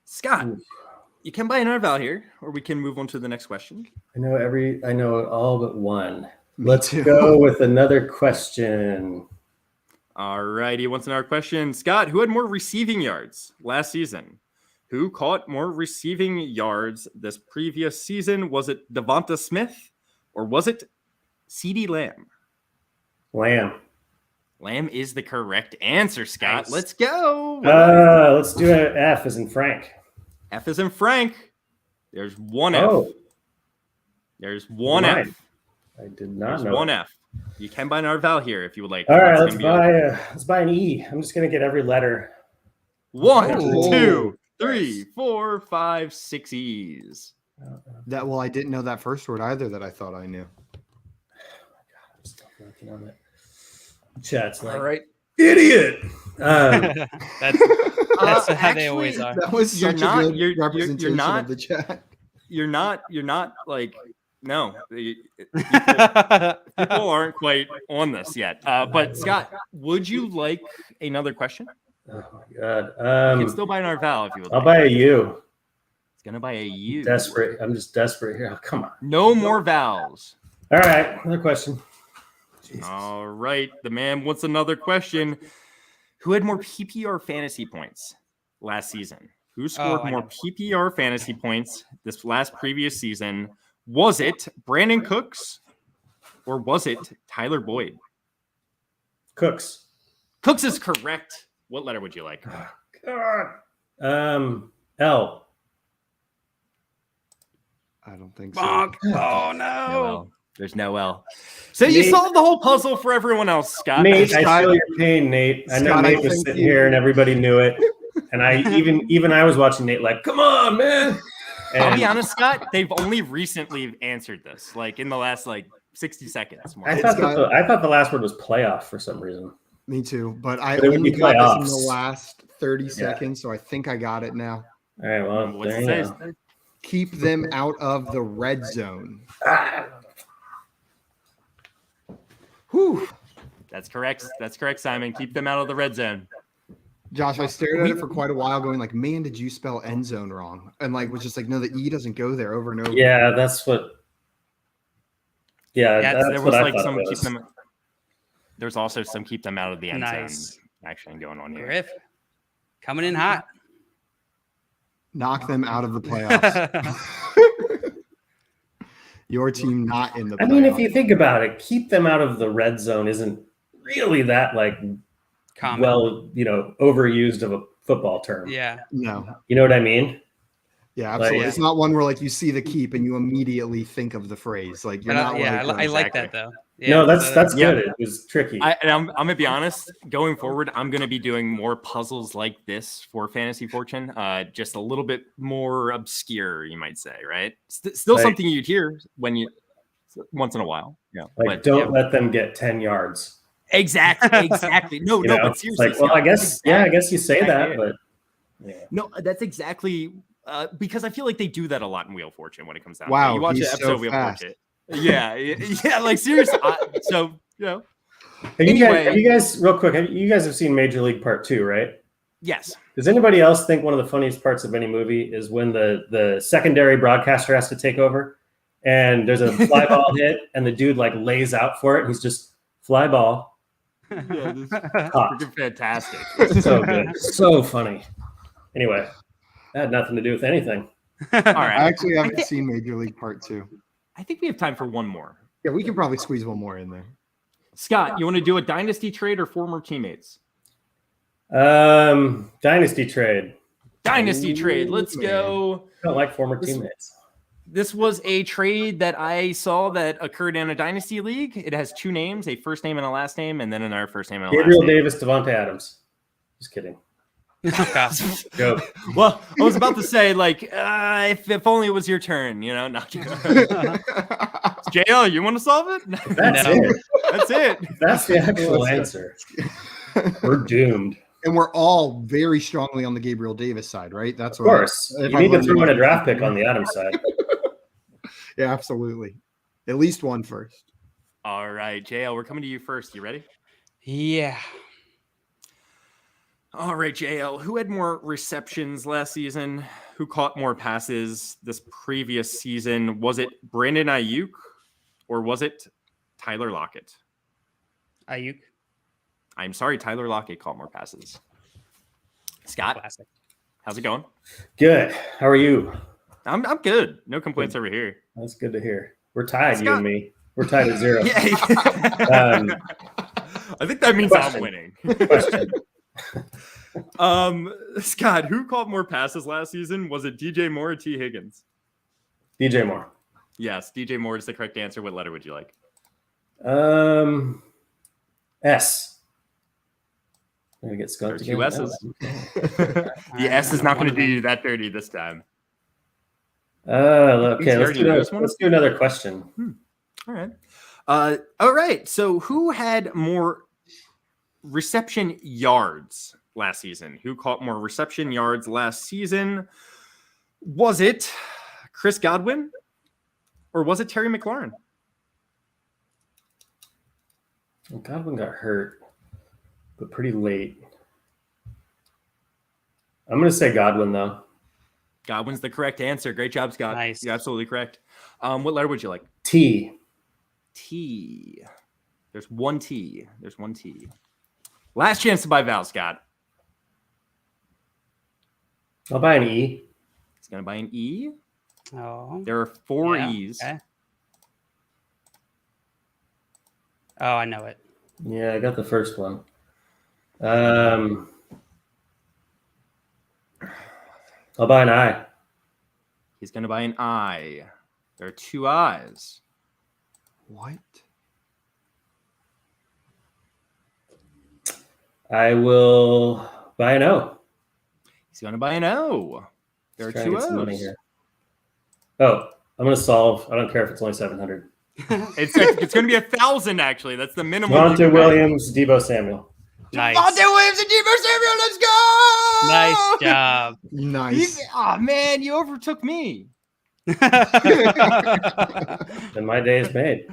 Scott, you can buy another vowel here, or we can move on to the next question. I know all but one. Me Let's too. go with another question. All righty. What's another question? Scott, who had more receiving yards last season? Who caught more receiving yards this previous season? Was it Devonta Smith or was it CeeDee Lamb? Lamb. Lamb is the correct answer, Scott. Nice. Let's go. Let's do an F as in Frank. F as in Frank. There's one F. Oh. There's one F. I did not know. There's one F. You can buy another vowel here if you would like. All right, let's buy an E. I'm just going to get every letter. 1, 2, 3, 4, 5, 6 E's. Well, I didn't know that first word either that I thought I knew. Oh my God, I'm still working on it. Chat's like, all right, idiot. That's how they always are. That was such a good representation not, of the chat. You're not like, no, people aren't quite on this yet. But Scott, would you like another question? Oh my God. You can still buy another vowel if you would. I'll buy a U. It's gonna buy a U. Desperate. I'm just desperate here. Oh, come on. No more vowels. All right, another question. Jesus. All right, the man wants another question. Who had more PPR fantasy points last season? Who scored more PPR fantasy points this previous season? Was it Brandon Cooks or was it Tyler Boyd? Cooks. Cooks is correct. What letter would you like? Oh, God. L. I don't think so. Bonk. Oh, No no. L. There's no L. So you solved the whole puzzle for everyone else, Scott. Nate, I feel your pain, Nate. I know Nate was sitting here and everybody knew it. And I even I was watching Nate like, come on, man. And I'll be honest, Scott, they've only recently answered this, like in the last 60 seconds. I thought the last word was playoff for some reason. Me too, but I But it would only be got this in playoffs. the last 30 seconds, so I think I got it now. All right, well, What's there it you say? go. Keep them out of the red zone. Whew. That's correct. That's correct, Simon. Keep them out of the red zone. Josh, I stared at it for quite a while going like, man, did you spell end zone wrong? And was just like, no, the E doesn't go there over and over. Yeah, that's what. Yeah, that's there what was I like thought some it keep was. them. There's also some keep them out of the end Nice. zone action going on here. Griff, coming in hot. Knock them out of the playoffs. Your team not in the playoffs. I mean, if you think about it, keep them out of the red zone isn't really that Common. well, overused of a football term. Yeah. No. You know what I mean? Yeah, absolutely. Like, it's not one where you see the keep and you immediately think of the phrase. You're not. I like that though. Yeah, no, that's Yeah. good. It was tricky. I'm gonna be honest. Going forward, I'm gonna be doing more puzzles like this for Fantasy Fortune. Just a little bit more obscure, you might say, right? Still something you'd hear once in a while. Yeah. Don't let them get 10 yards. Exactly. No, but seriously. I guess you say that, but yeah. No, that's exactly because I feel like they do that a lot in Wheel of Fortune when it comes down. Wow, to it. You watch he's an episode so of Wheel of fast. Fortune. Yeah, seriously. So Have you guys real quick? You guys have seen Major League Part 2, right? yes. Does anybody else think one of the funniest parts of any movie is when the secondary broadcaster has to take over and there's a fly ball hit and the dude lays out for it and he's just fly ball. Yeah, this is Caught. freaking fantastic. So good. So funny. Anyway, that had nothing to do with anything. All I right. actually haven't seen Major League Part 2. I think we have time for one more. Yeah, we can probably squeeze one more in there. Scott, you want to do a dynasty trade or former teammates? Dynasty trade. Dynasty trade. Let's man. go. I don't like former teammates. This was a trade that I saw that occurred in a dynasty league. It has two names, a first name and a last name, and then another first name and a last Gabriel name. Davis, Devontae Adams. Just kidding. Joke. Well, I was about to say, if only it was your turn, not JL, you want to solve it? That's No. it. That's it. That's the actual answer. We're doomed. And we're all very strongly on the Gabriel Davis side, right? That's Of course. You need to throw in a draft pick on the Adams side. Yeah, absolutely. At least one first. All right, JL, we're coming to you first. You ready? Yeah. All right, JL. Who had more receptions last season? Who caught more passes this previous season? Was it Brandon Ayuk or was it Tyler Lockett? Ayuk. I'm sorry, Tyler Lockett caught more passes. Scott, Classic. how's it going? Good. How are you? I'm good. No complaints over here. That's good to hear. We're tied, Scott. you and me. We're tied at 0. Yeah. I think that means Question. I'm winning. Question. Scott, who caught more passes last season? Was it DJ Moore or T. Higgins? DJ Moore. Yes, DJ Moore is the correct answer. What letter would you like? S. I'm gonna get skunked There are again. two S's. The S is not going to do you that dirty this time. Okay. Let's dirty. do another question. All right. All right. So who had more reception yards last season? Who caught more reception yards last season? Was it Chris Godwin or was it Terry McLaurin? Well, Godwin got hurt, but pretty late. I'm going to say Godwin, though. Godwin's the correct answer. Great job, Scott. Nice. You're absolutely correct. What letter would you like? T. T. There's one T. There's one T. Last chance to buy Val, Scott. I'll buy an E. He's going to buy an E. Oh. There are 4 Yeah, E's. okay. Oh, I know it. Yeah, I got the first one. I'll buy an I. He's going to buy an I. There are 2 I's. What? I will buy an O. He's going to buy an O. There are Try to 2 get some money O's. here. Oh, I'm going to solve. I don't care if it's only 700. It's going to be 1,000, actually. That's the minimum. Javonte Williams, Deebo Samuel. Nice. Javonte Williams and Debo Samuel, let's go! Nice job. Nice. Oh, man, you overtook me. Then my day is made.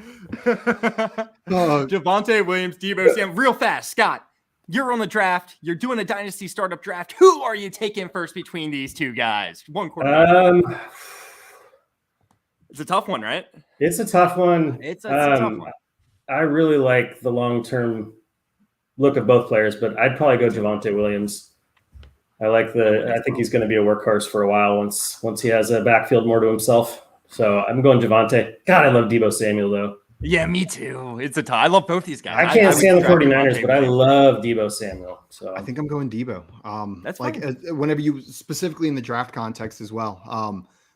Javonte Williams, Debo Samuel. Real fast, Scott. You're on the draft. You're doing a Dynasty Startup draft. Who are you taking first between these two guys? One quarterback. It's a tough one, right? It's a tough one. It's a tough one. I really like the long-term look of both players, but I'd probably go Javonte Williams. I think he's going to be a workhorse for a while once he has a backfield more to himself. So I'm going Javonte. God, I love Deebo Samuel, though. Yeah, me too. It's a tough. I love both these guys. I can't stand the would draft 49ers, Javonte but I Williams. love Deebo Samuel. So I think I'm going Debo. That's like fine. whenever you specifically in the draft context as well.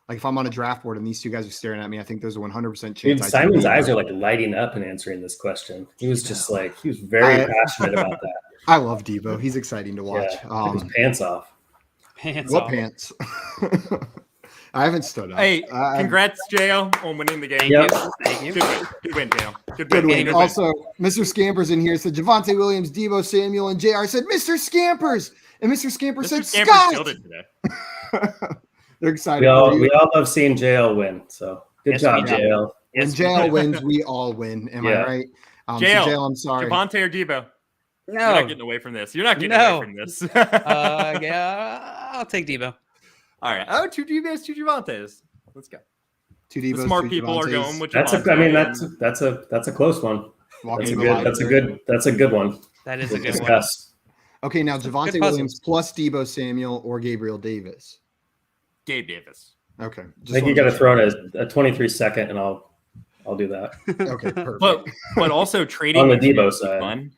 Like if I'm on a draft board and these two guys are staring at me, I think there's a 100% chance. dude, I take Simon's Debo. eyes are like lighting up in answering this question. He was just like, he was very passionate about that. I love Debo. He's exciting to watch. Yeah, took his pants off. Pants What off. pants? I haven't stood up. Hey, congrats, JL, on winning the game. Yep. Thank you. Good win. Good win, JL. Good Good win. win. Good Also, Mr. Scampers in here said Javonte Williams, Debo Samuel, and JR said Mr. Scampers. And Mr. Scamper Mr. said Scamper Scott. killed it today. They're excited. We all for you. love seeing JL win. So good Yes, job, we do. JL. When Yes, we JL do. wins, we all win. Am Yeah. I right? So JL, JL, I'm sorry. Javonte or Debo? You're No. not getting away from this. You're not getting No. away from this. Yeah, I'll take Debo. All right. Oh, 2 Debos, 2 Javontes. Let's go. Two The Devos, smart two people are Javontes. going with That's Javonte. a close one. Walking That's the a line good that's a good one. That is to a good one. discuss. Okay, now Javonte Good Williams plus Debo Samuel or Gabriel Davis. Gabe Davis. Okay. I think you got to throw in a 23 second, and I'll do that. Okay, perfect. But also trading On the is Debo side. fun.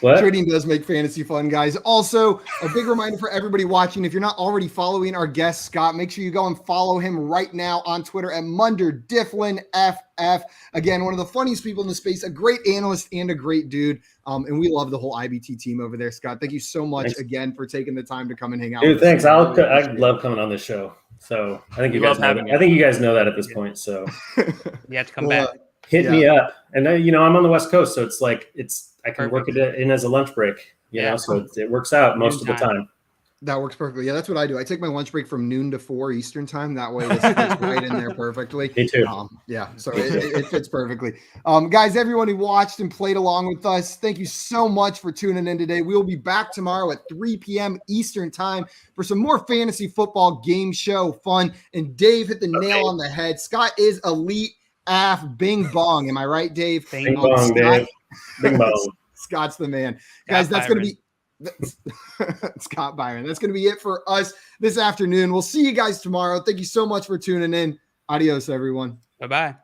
What? Trading does make fantasy fun, guys. Also, a big reminder for everybody watching, if you're not already following our guest, Scott, make sure you go and follow him right now on Twitter at MunderDiflinFF. Again, one of the funniest people in the space, a great analyst and a great dude. And we love the whole IBT team over there, Scott. Thank you so much Thanks. again for taking the time to come and hang out Dude, with us. thanks. I love coming on this show. So I think We you guys love know having that. you. I think you guys know that at this point. So You have to come Well, back. hit me up. And I'm on the West Coast, so it's like I can work Perfect. it in as a lunch break. You Yeah. know, so it works out most of the Noontime. time. That works perfectly. Yeah, that's what I do. I take my lunch break from noon to 4 Eastern time. That way it's right in there perfectly. Me too. Yeah, so it fits perfectly. Guys, everyone who watched and played along with us, thank you so much for tuning in today. We will be back tomorrow at 3 p.m. Eastern time for some more fantasy football game show fun. And Dave hit the nail on the head. Scott is elite AF bing bong. Am I right, Dave? Bing bong, Dave. Bing bong. Scott's the man. Guys, that's going to be Scott Byron. That's going to be it for us this afternoon. We'll see you guys tomorrow. Thank you so much for tuning in. Adios, everyone. Bye-bye.